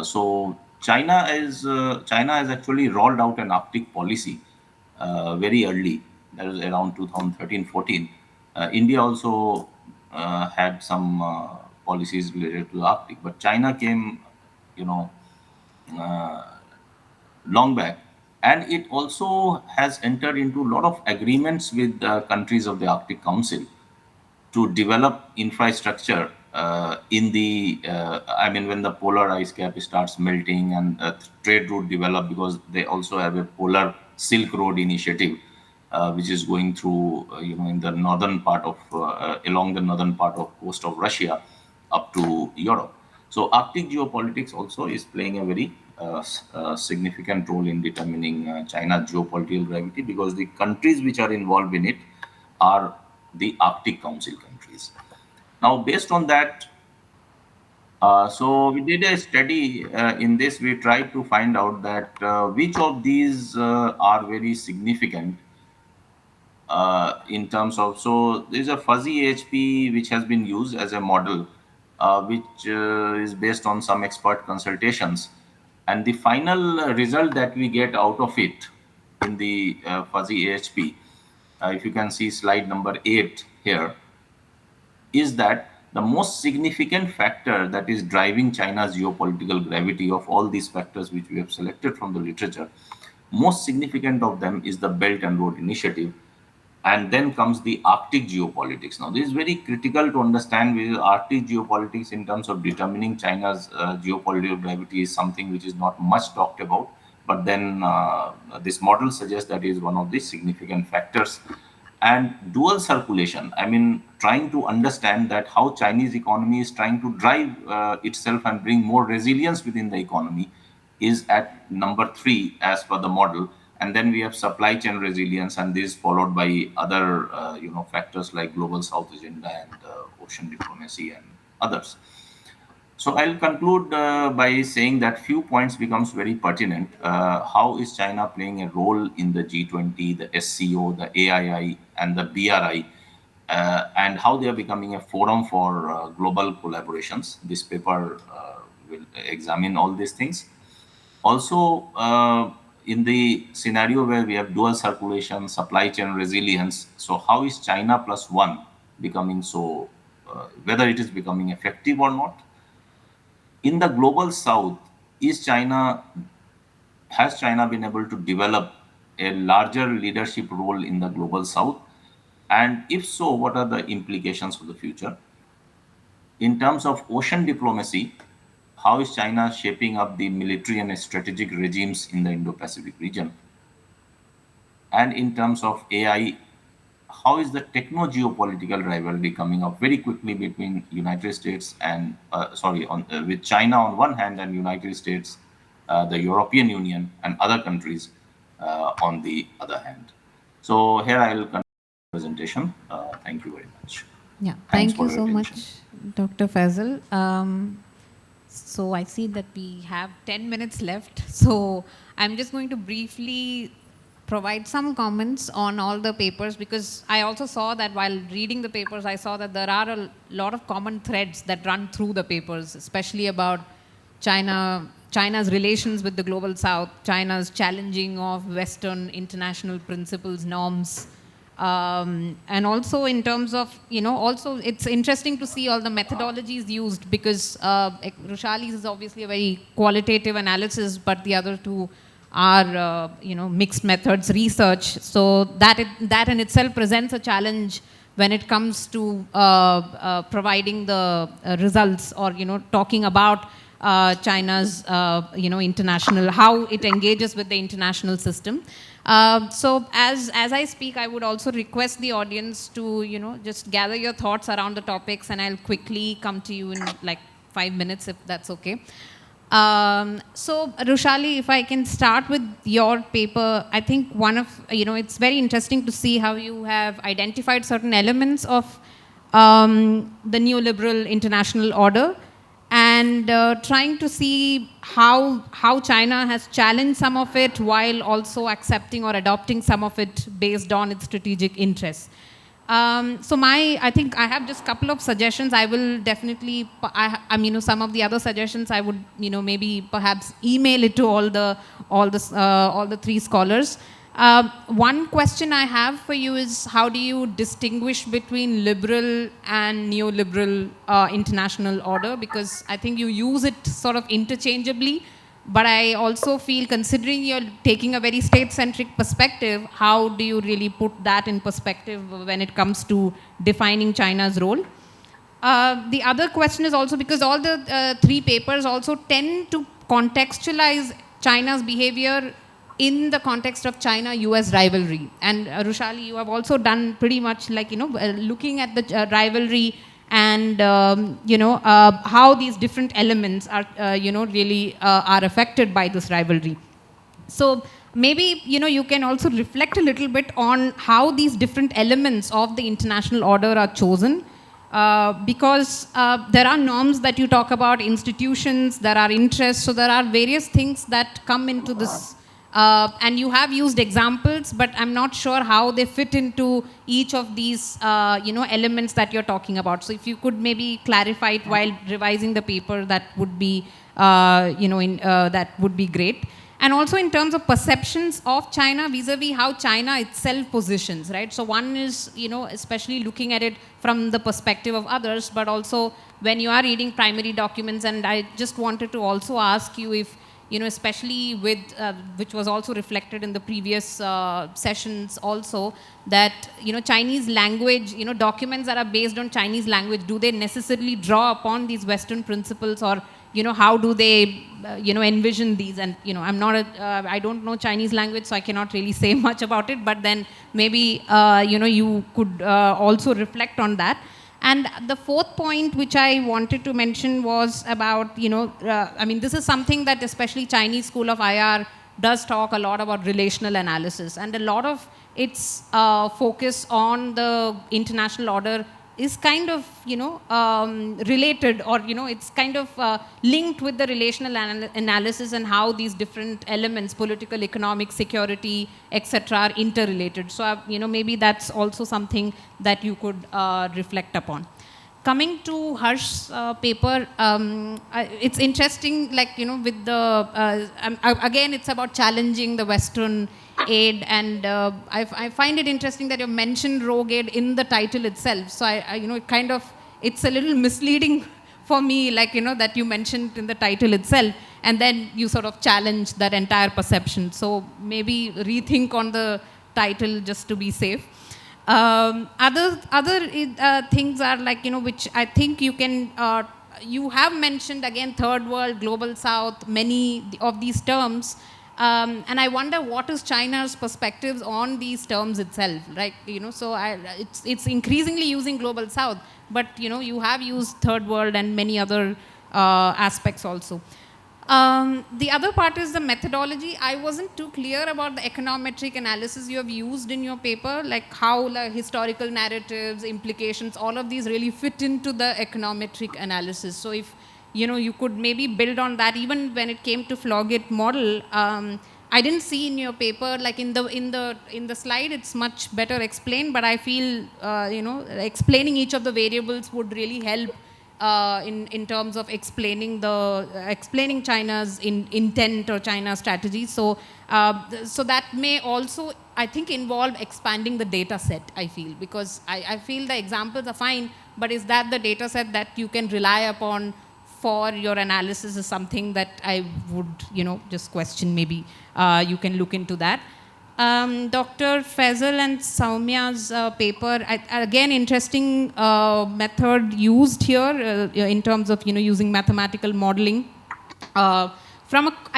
So China has actually rolled out an Arctic policy very early. That was around 2013-14. India also had some policies related to the Arctic, but China came, you know, uh, long back, and it also has entered into a lot of agreements with the countries of the Arctic Council to develop infrastructure in the I mean, when the polar ice cap starts melting and trade route develop, because they also have a polar Silk Road initiative, which is going through in the northern part of along the northern part of coast of Russia up to Europe. So Arctic geopolitics also is playing a very significant role in determining China's geopolitical gravity, because the countries which are involved in it are the Arctic Council countries. Now, based on that, so we did a study in this. We tried to find out that which of these are very significant in terms of. So there's a fuzzy AHP which has been used as a model, which is based on some expert consultations. And the final result that we get out of it in the fuzzy AHP, if you can see slide number 8 here, is that the most significant factor that is driving China's geopolitical gravity of all these factors which we have selected from the literature, most significant of them is the Belt and Road Initiative. And then comes the Arctic geopolitics. Now, this is very critical to understand, because Arctic geopolitics in terms of determining China's geopolitical gravity is something which is not much talked about. But then this model suggests that is one of the significant factors. And dual circulation, I mean, trying to understand that how Chinese economy is trying to drive itself and bring more resilience within the economy, is at number 3 as per the model. And then we have supply chain resilience, and this followed by other factors like global South agenda and ocean diplomacy and others. So I'll conclude by saying that few points becomes very pertinent. How is China playing a role in the G20, the SCO, the AII, and the BRI, and how they are becoming a forum for global collaborations? This paper will examine all these things. Also, in the scenario where we have dual circulation, supply chain resilience, so how is China plus one becoming so, whether it is becoming effective or not? In the global south, has China been able to develop a larger leadership role in the global south? And if so, what are the implications for the future? In terms of ocean diplomacy, how is China shaping up the military and strategic regimes in the Indo-Pacific region? And in terms of AI, how is the techno-geopolitical rivalry coming up very quickly between United States and with China on one hand and United States, the European Union and other countries on the other hand. So here I will conclude the presentation. Thank you very much. Yeah, Thanks thank you for so your much, attention. Dr. Faisal. So I see that we have 10 minutes left. So I'm just going to briefly provide some comments on all the papers, because I also saw that while reading the papers, I saw that there are a lot of common threads that run through the papers, especially about China's relations with the global south, China's challenging of Western international principles, norms, and also in terms of, also it's interesting to see all the methodologies used, because Rushali's is obviously a very qualitative analysis, but the other two are, mixed methods research. So that in itself presents a challenge when it comes to providing the results, or, talking about China's, international, how it engages with the international system. So as I speak, I would also request the audience to, just gather your thoughts around the topics, and I'll quickly come to you in like 5 minutes, if that's okay. So Rushali, if I can start with your paper, I think it's very interesting to see how you have identified certain elements of the neoliberal international order, and trying to see how China has challenged some of it while also accepting or adopting some of it based on its strategic interests. So I think I have just a couple of suggestions. I will definitely, some of the other suggestions I would, maybe perhaps email it to all the three scholars. One question I have for you is, how do you distinguish between liberal and neoliberal international order? Because I think you use it sort of interchangeably, but I also feel, considering you're taking a very state-centric perspective, how do you really put that in perspective when it comes to defining China's role? The other question is also, because all the three papers also tend to contextualize China's behavior in the context of China-US rivalry. And Rushali, you have also done pretty much like, looking at the rivalry and, how these different elements are, really are affected by this rivalry. So maybe, you can also reflect a little bit on how these different elements of the international order are chosen. Because there are norms that you talk about, institutions, there are interests, so there are various things that come into this. And you have used examples, but I'm not sure how they fit into each of these, elements that you're talking about. So if you could maybe clarify it while revising the paper, that would be, that would be great. And also in terms of perceptions of China vis-a-vis how China itself positions, right? So one is, especially looking at it from the perspective of others, but also when you are reading primary documents, and I just wanted to also ask you if, especially with, which was also reflected in the previous sessions also, that, Chinese language, documents that are based on Chinese language, do they necessarily draw upon these Western principles, or, how do they, envision these? And, I don't know Chinese language, so I cannot really say much about it, but then maybe, you could also reflect on that. And the fourth point which I wanted to mention was about, this is something that especially Chinese School of IR does talk a lot about relational analysis. And a lot of its focus on the international order is kind of, related, or, it's kind of linked with the relational analysis and how these different elements, political, economic, security, etc., are interrelated. So, maybe that's also something that you could reflect upon. Coming to Harsh's paper, it's interesting, like, with the, again, it's about challenging the Western aid, and I find it interesting that you mentioned rogue aid in the title itself. So it kind of, it's a little misleading for me, like, that you mentioned in the title itself. and then you sort of challenge that entire perception. So maybe rethink on the title just to be safe. Other things are like, which I think you can, you have mentioned again, third world, global south, many of these terms. And I wonder what is China's perspectives on these terms itself, right? So it's increasingly using global south, but you have used third world and many other aspects also. The other part is the methodology. I wasn't too clear about the econometric analysis you have used in your paper, like how the historical narratives, implications, all of these really fit into the econometric analysis. So if you could maybe build on that. Even when it came to Flogit model, I didn't see in your paper, like in the slide, it's much better explained. But I feel explaining each of the variables would really help in terms of explaining China's intent or China's strategy. So that may also, I think, involve expanding the data set. I feel, because I feel the examples are fine, but is that the data set that you can rely upon for your analysis is something that I would, just question. Maybe you can look into that. Dr. Faisal and Soumya's paper, again, interesting method used here in terms of, using mathematical modeling. I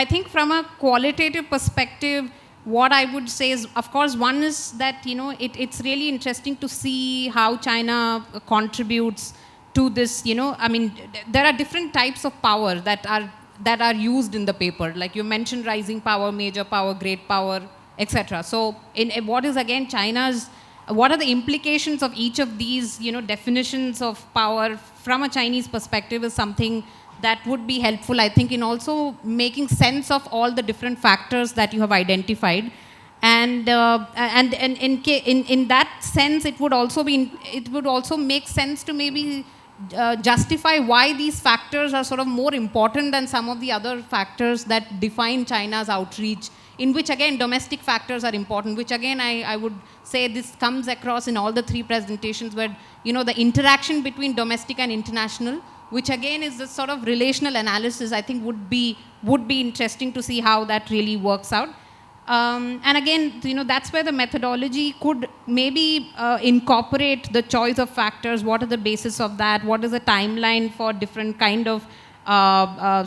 think from a qualitative perspective, what I would say is, of course, one is that, it's really interesting to see how China contributes to this, there are different types of power that are used in the paper. Like you mentioned, rising power, major power, great power, etc. So what is again what are the implications of each of these, definitions of power from a Chinese perspective is something that would be helpful, I think, in also making sense of all the different factors that you have identified. And in that sense, it would also make sense to maybe justify why these factors are sort of more important than some of the other factors that define China's outreach, in which again domestic factors are important, which again I would say this comes across in all the three presentations, where the interaction between domestic and international, which again is this sort of relational analysis, I think would be interesting to see how that really works out. And again, that's where the methodology could maybe incorporate the choice of factors. What are the basis of that? What is the timeline for different kind of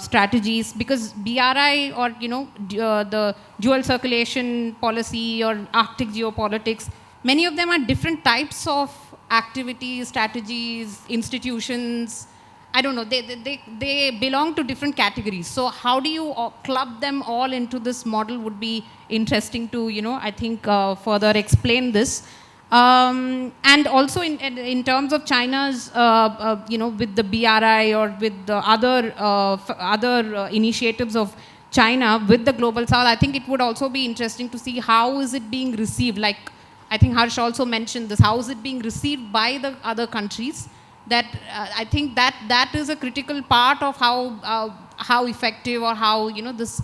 strategies? Because BRI or the dual circulation policy or Arctic geopolitics, many of them are different types of activities, strategies, institutions. I don't know, they belong to different categories. So how do you club them all into this model would be interesting to, I think further explain this. And also in terms of China's, with the BRI or with the other initiatives of China with the Global South, I think it would also be interesting to see how is it being received. Like, I think Harsh also mentioned this, how is it being received by the other countries? That I think that is a critical part of how effective or how this,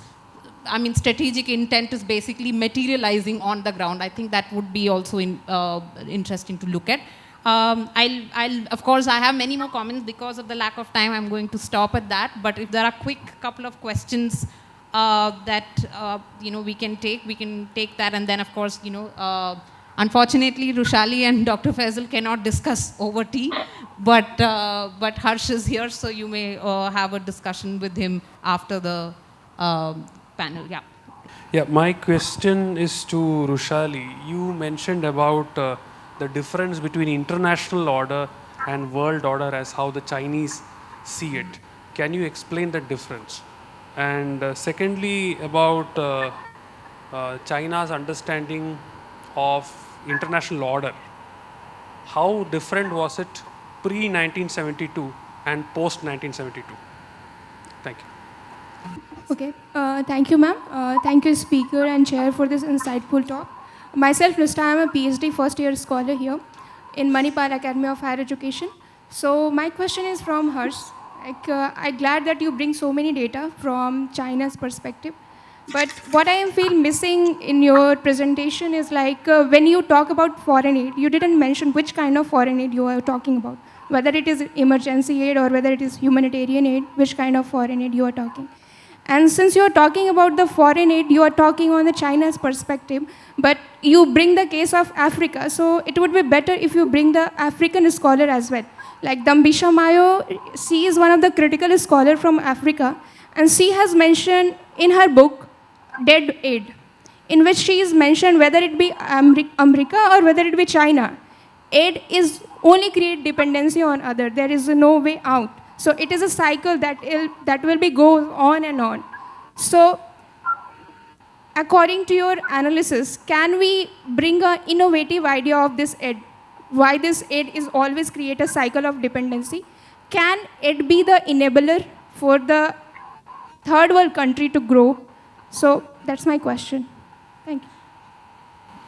strategic intent is basically materializing on the ground. I think that would be also interesting to look at. I'll of course I have many more comments. Because of the lack of time, I'm going to stop at that. But if there are quick couple of questions that we can take that, and then of course unfortunately, Rushali and Dr. Faisal cannot discuss over tea, but Harsh is here, so you may have a discussion with him after the panel. Yeah. Yeah, my question is to Rushali. You mentioned about the difference between international order and world order as how the Chinese see it. Can you explain that difference? And secondly, about China's understanding of international order. How different was it pre-1972 and post-1972? Thank you. Okay, thank you, ma'am. Thank you, speaker and chair, for this insightful talk. Myself, Nista, I am a PhD first-year scholar here in Manipal Academy of Higher Education. So my question is from Harsh. I'm glad that you bring so many data from China's perspective. But what I feel missing in your presentation is when you talk about foreign aid, you didn't mention which kind of foreign aid you are talking about. Whether it is emergency aid or whether it is humanitarian aid, which kind of foreign aid you are talking. And since you're talking about the foreign aid, you are talking on the China's perspective, but you bring the case of Africa. So it would be better if you bring the African scholar as well. Like Dambisha Mayo, she is one of the critical scholar from Africa, and she has mentioned in her book, Dead Aid, in which she is mentioned whether it be America or whether it be China. Aid is only create dependency on other. There is no way out. So it is a cycle that will be goes on and on. So according to your analysis, can we bring an innovative idea of this aid? Why this aid is always create a cycle of dependency? Can it be the enabler for the third world country to grow? So that's my question. Thank you.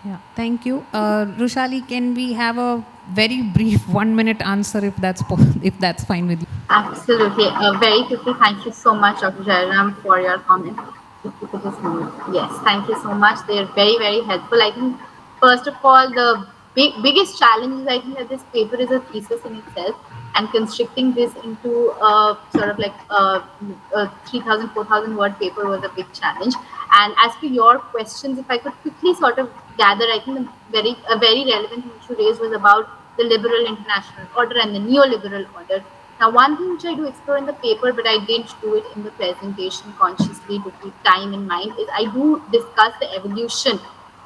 Yeah, thank you. Rushali, can we have a very brief 1-minute answer if that's fine with you? Absolutely. Very quickly, thank you so much, Dr. Jayaram, for your comment. If you could just move. Yes, thank you so much. They're very, very helpful. I think, first of all, the biggest challenge is I think that this paper is a thesis in itself, and constricting this into sort of like a 3,000, 4,000 word paper was a big challenge. And as for your questions, if I could quickly sort of gather, I think a very relevant thing which you raised was about the liberal international order and the neoliberal order. Now, one thing which I do explore in the paper, but I didn't do it in the presentation consciously to keep time in mind, is I do discuss the evolution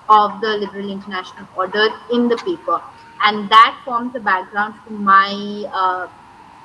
of the liberal international order in the paper. And that forms the background to my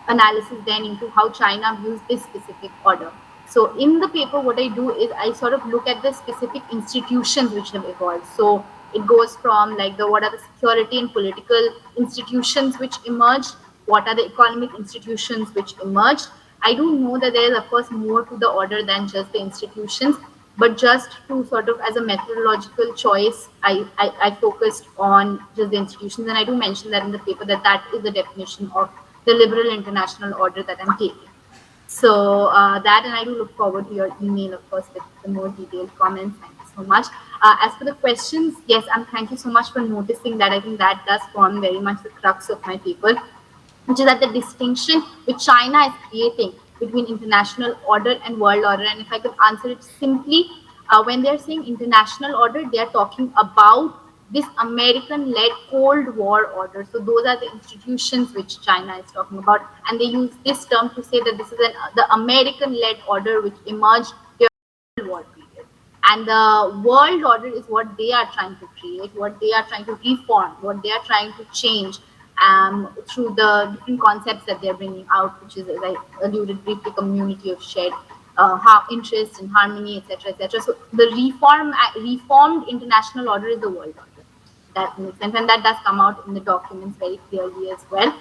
analysis then into how China views this specific order. So in the paper, what I do is I sort of look at the specific institutions which have evolved. So it goes from like what are the security and political institutions which emerged, what are the economic institutions which emerged. I do know that there is, of course, more to the order than just the institutions, but just to sort of as a methodological choice, I focused on just the institutions. And I do mention that in the paper that is the definition of the liberal international order that I'm taking. So that, and I do look forward to your email, of course, with the more detailed comments. Thank you so much. As for the questions, yes, and thank you so much for noticing that. I think that does form very much the crux of my paper, which is that the distinction which China is creating between international order and world order. And if I could answer it simply, when they're saying international order, they're talking about this American-led Cold War order. So those are the institutions which China is talking about. And they use this term to say that this is the American-led order which emerged during the Cold War period. And the world order is what they are trying to create, what they are trying to reform, what they are trying to change through the different concepts that they're bringing out, which is, as I alluded briefly, community of shared interest and harmony, etc., etc. So the reformed international order is the world order. That makes sense, and that does come out in the documents very clearly as well.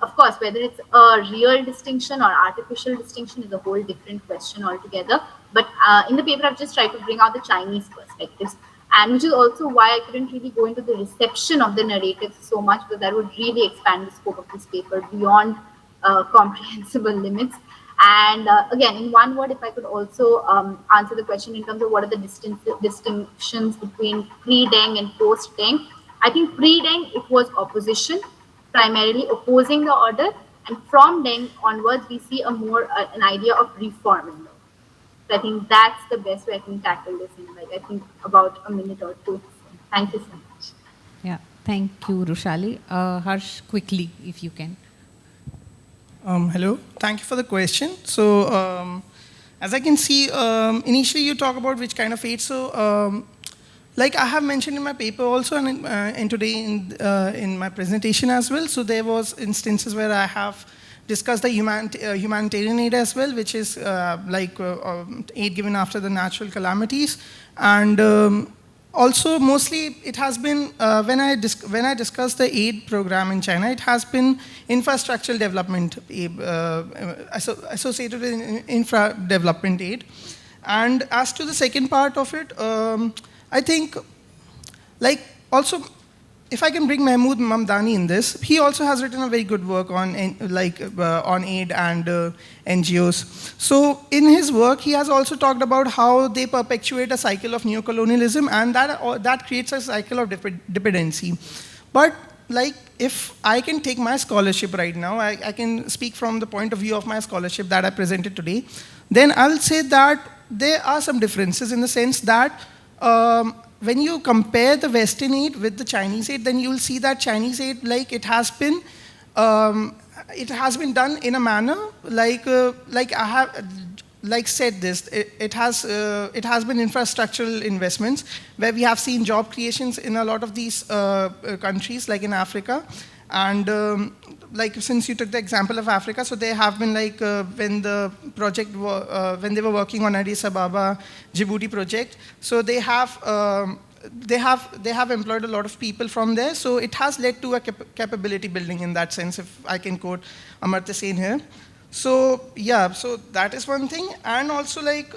Of course, whether it's a real distinction or artificial distinction is a whole different question altogether. But in the paper, I've just tried to bring out the Chinese perspectives, and which is also why I couldn't really go into the reception of the narratives so much, because that would really expand the scope of this paper beyond comprehensible limits. And again, in one word, if I could also answer the question in terms of what are the distinctions between pre-Deng and post-Deng. I think pre-Deng, it was opposition, primarily opposing the order. And from Deng onwards, we see an idea of reforming. So I think that's the best way I can tackle this in I think about a minute or two. So thank you so much. Yeah, thank you, Rushali. Harsh, quickly, if you can. Hello, thank you for the question. So, as I can see, initially you talk about which kind of aid. So, like I have mentioned in my paper also, and today in my presentation as well. So there was instances where I have discussed the humanitarian aid as well, which is aid given after the natural calamities, and also, mostly it has been, when I discuss the aid program in China, it has been infrastructural development, associated with infra development aid. And as to the second part of it, I think, also, if I can bring Mahmood Mamdani in this, he also has written a very good work on aid and NGOs. So in his work, he has also talked about how they perpetuate a cycle of neocolonialism, and that creates a cycle of dependency. But like, if I can take my scholarship right now, I can speak from the point of view of my scholarship that I presented today, then I'll say that there are some differences in the sense that when you compare the Western aid with the Chinese aid, then you'll see that Chinese aid, like, it has been done in a manner like I have said this. It has been infrastructural investments where we have seen job creations in a lot of these countries, like in Africa. And like, since you took the example of Africa, so they have been like when the project when they were working on Addis Ababa Djibouti project, so they have employed a lot of people from there. So it has led to a capability building in that sense, if I can quote Amartya Sen here. So yeah, so that is one thing. And also, like,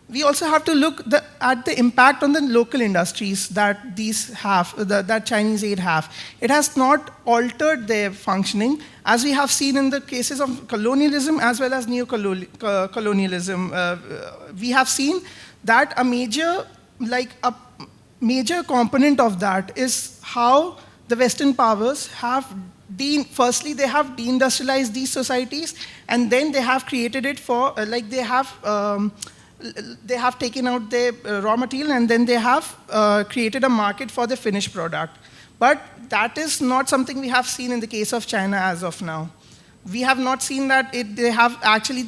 we also have to look at the impact on the local industries that these have, that Chinese aid have. It has not altered their functioning, as we have seen in the cases of colonialism as well as neo-colonialism. We have seen that a major component of that is how the Western powers have firstly, they have deindustrialized these societies, and then they have created it for, they have taken out their raw material, and then they have created a market for the finished product. But that is not something we have seen in the case of China as of now. We have not seen that they have actually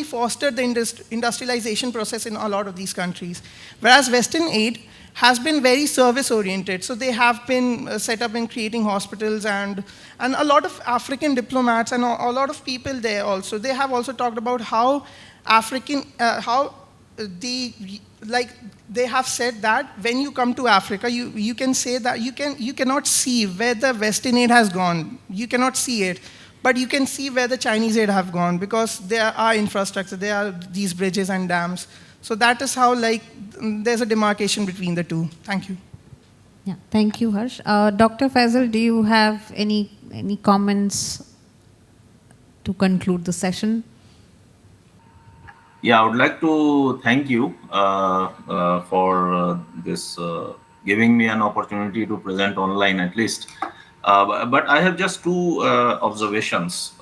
fostered the industrialization process in a lot of these countries. Whereas Western aid has been very service-oriented. So they have been set up in creating hospitals, and a lot of African diplomats and a lot of people there also, they have also talked about how they have said that when you come to Africa, you can say that you cannot see where the Western aid has gone. You cannot see it. But you can see where the Chinese aid have gone, because there are infrastructure, there are these bridges and dams. So that is how, like, there's a demarcation between the two. Thank you. Yeah, thank you, Harsh. Dr. Faisal, do you have any comments to conclude the session? Yeah, I would like to thank you for this giving me an opportunity to present online at least. But I have just two observations.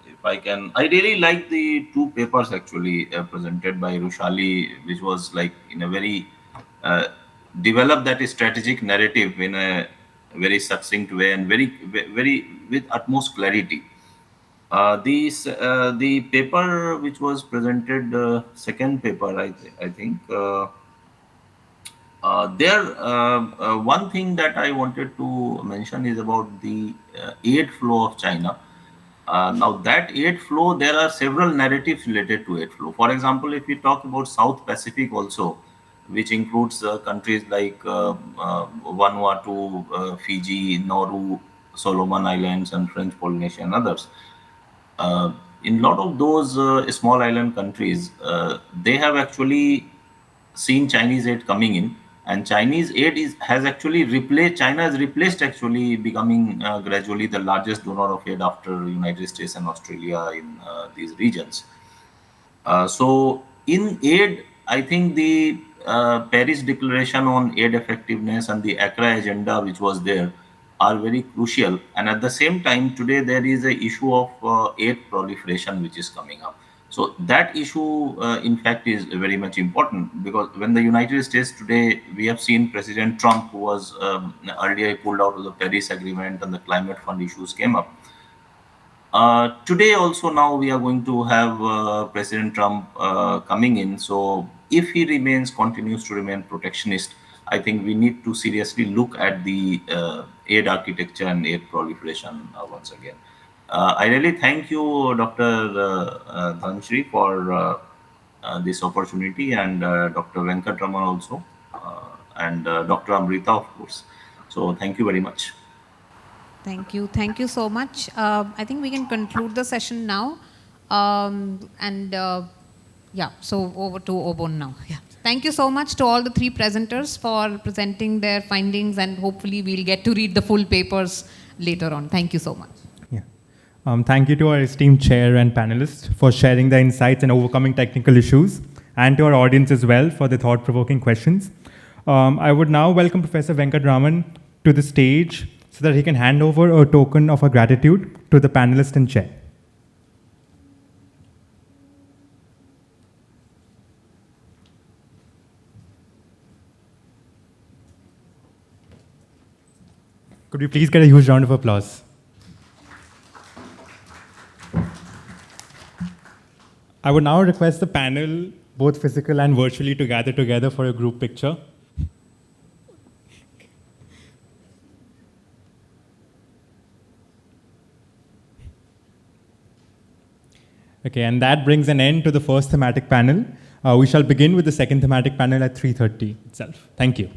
If I can, I really like the two papers actually presented by Rushali, which was like in a very developed that strategic narrative in a very succinct way and very with utmost clarity. The paper which was presented, second paper, I think. One thing that I wanted to mention is about the aid flow of China. Now that aid flow, there are several narratives related to aid flow. For example, if we talk about South Pacific also, which includes countries like Vanuatu, Fiji, Nauru, Solomon Islands, and French Polynesia and others. In a lot of those small island countries, they have actually seen Chinese aid coming in, and Chinese aid has actually replaced, China has replaced actually becoming gradually the largest donor of aid after United States and Australia in these regions. So in aid, I think the Paris Declaration on aid effectiveness and the Accra agenda, which was there, are very crucial. And at the same time, today there is an issue of aid proliferation which is coming up. So that issue, in fact, is very much important, because when the United States today, we have seen President Trump, who was earlier pulled out of the Paris Agreement and the climate fund issues came up. Today also now we are going to have President Trump coming in. So if he continues to remain protectionist, I think we need to seriously look at the aid architecture and aid proliferation once again. I really thank you, Dr. Dhanasree, for this opportunity, and Dr. Venkatraman also, and Dr. Amrita, of course. So thank you very much. Thank you. Thank you so much. I think we can conclude the session now. Yeah, so over to Obon now. Yeah. Thank you so much to all the three presenters for presenting their findings, and hopefully we'll get to read the full papers later on. Thank you so much. Thank you to our esteemed chair and panelists for sharing their insights and overcoming technical issues, and to our audience as well for the thought-provoking questions. I would now welcome Professor Venkatraman to the stage so that he can hand over a token of our gratitude to the panelist and chair. Could we please get a huge round of applause? I would now request the panel, both physical and virtually, to gather together for a group picture. Okay, and that brings an end to the first thematic panel. We shall begin with the second thematic panel at 3:30 itself. Thank you.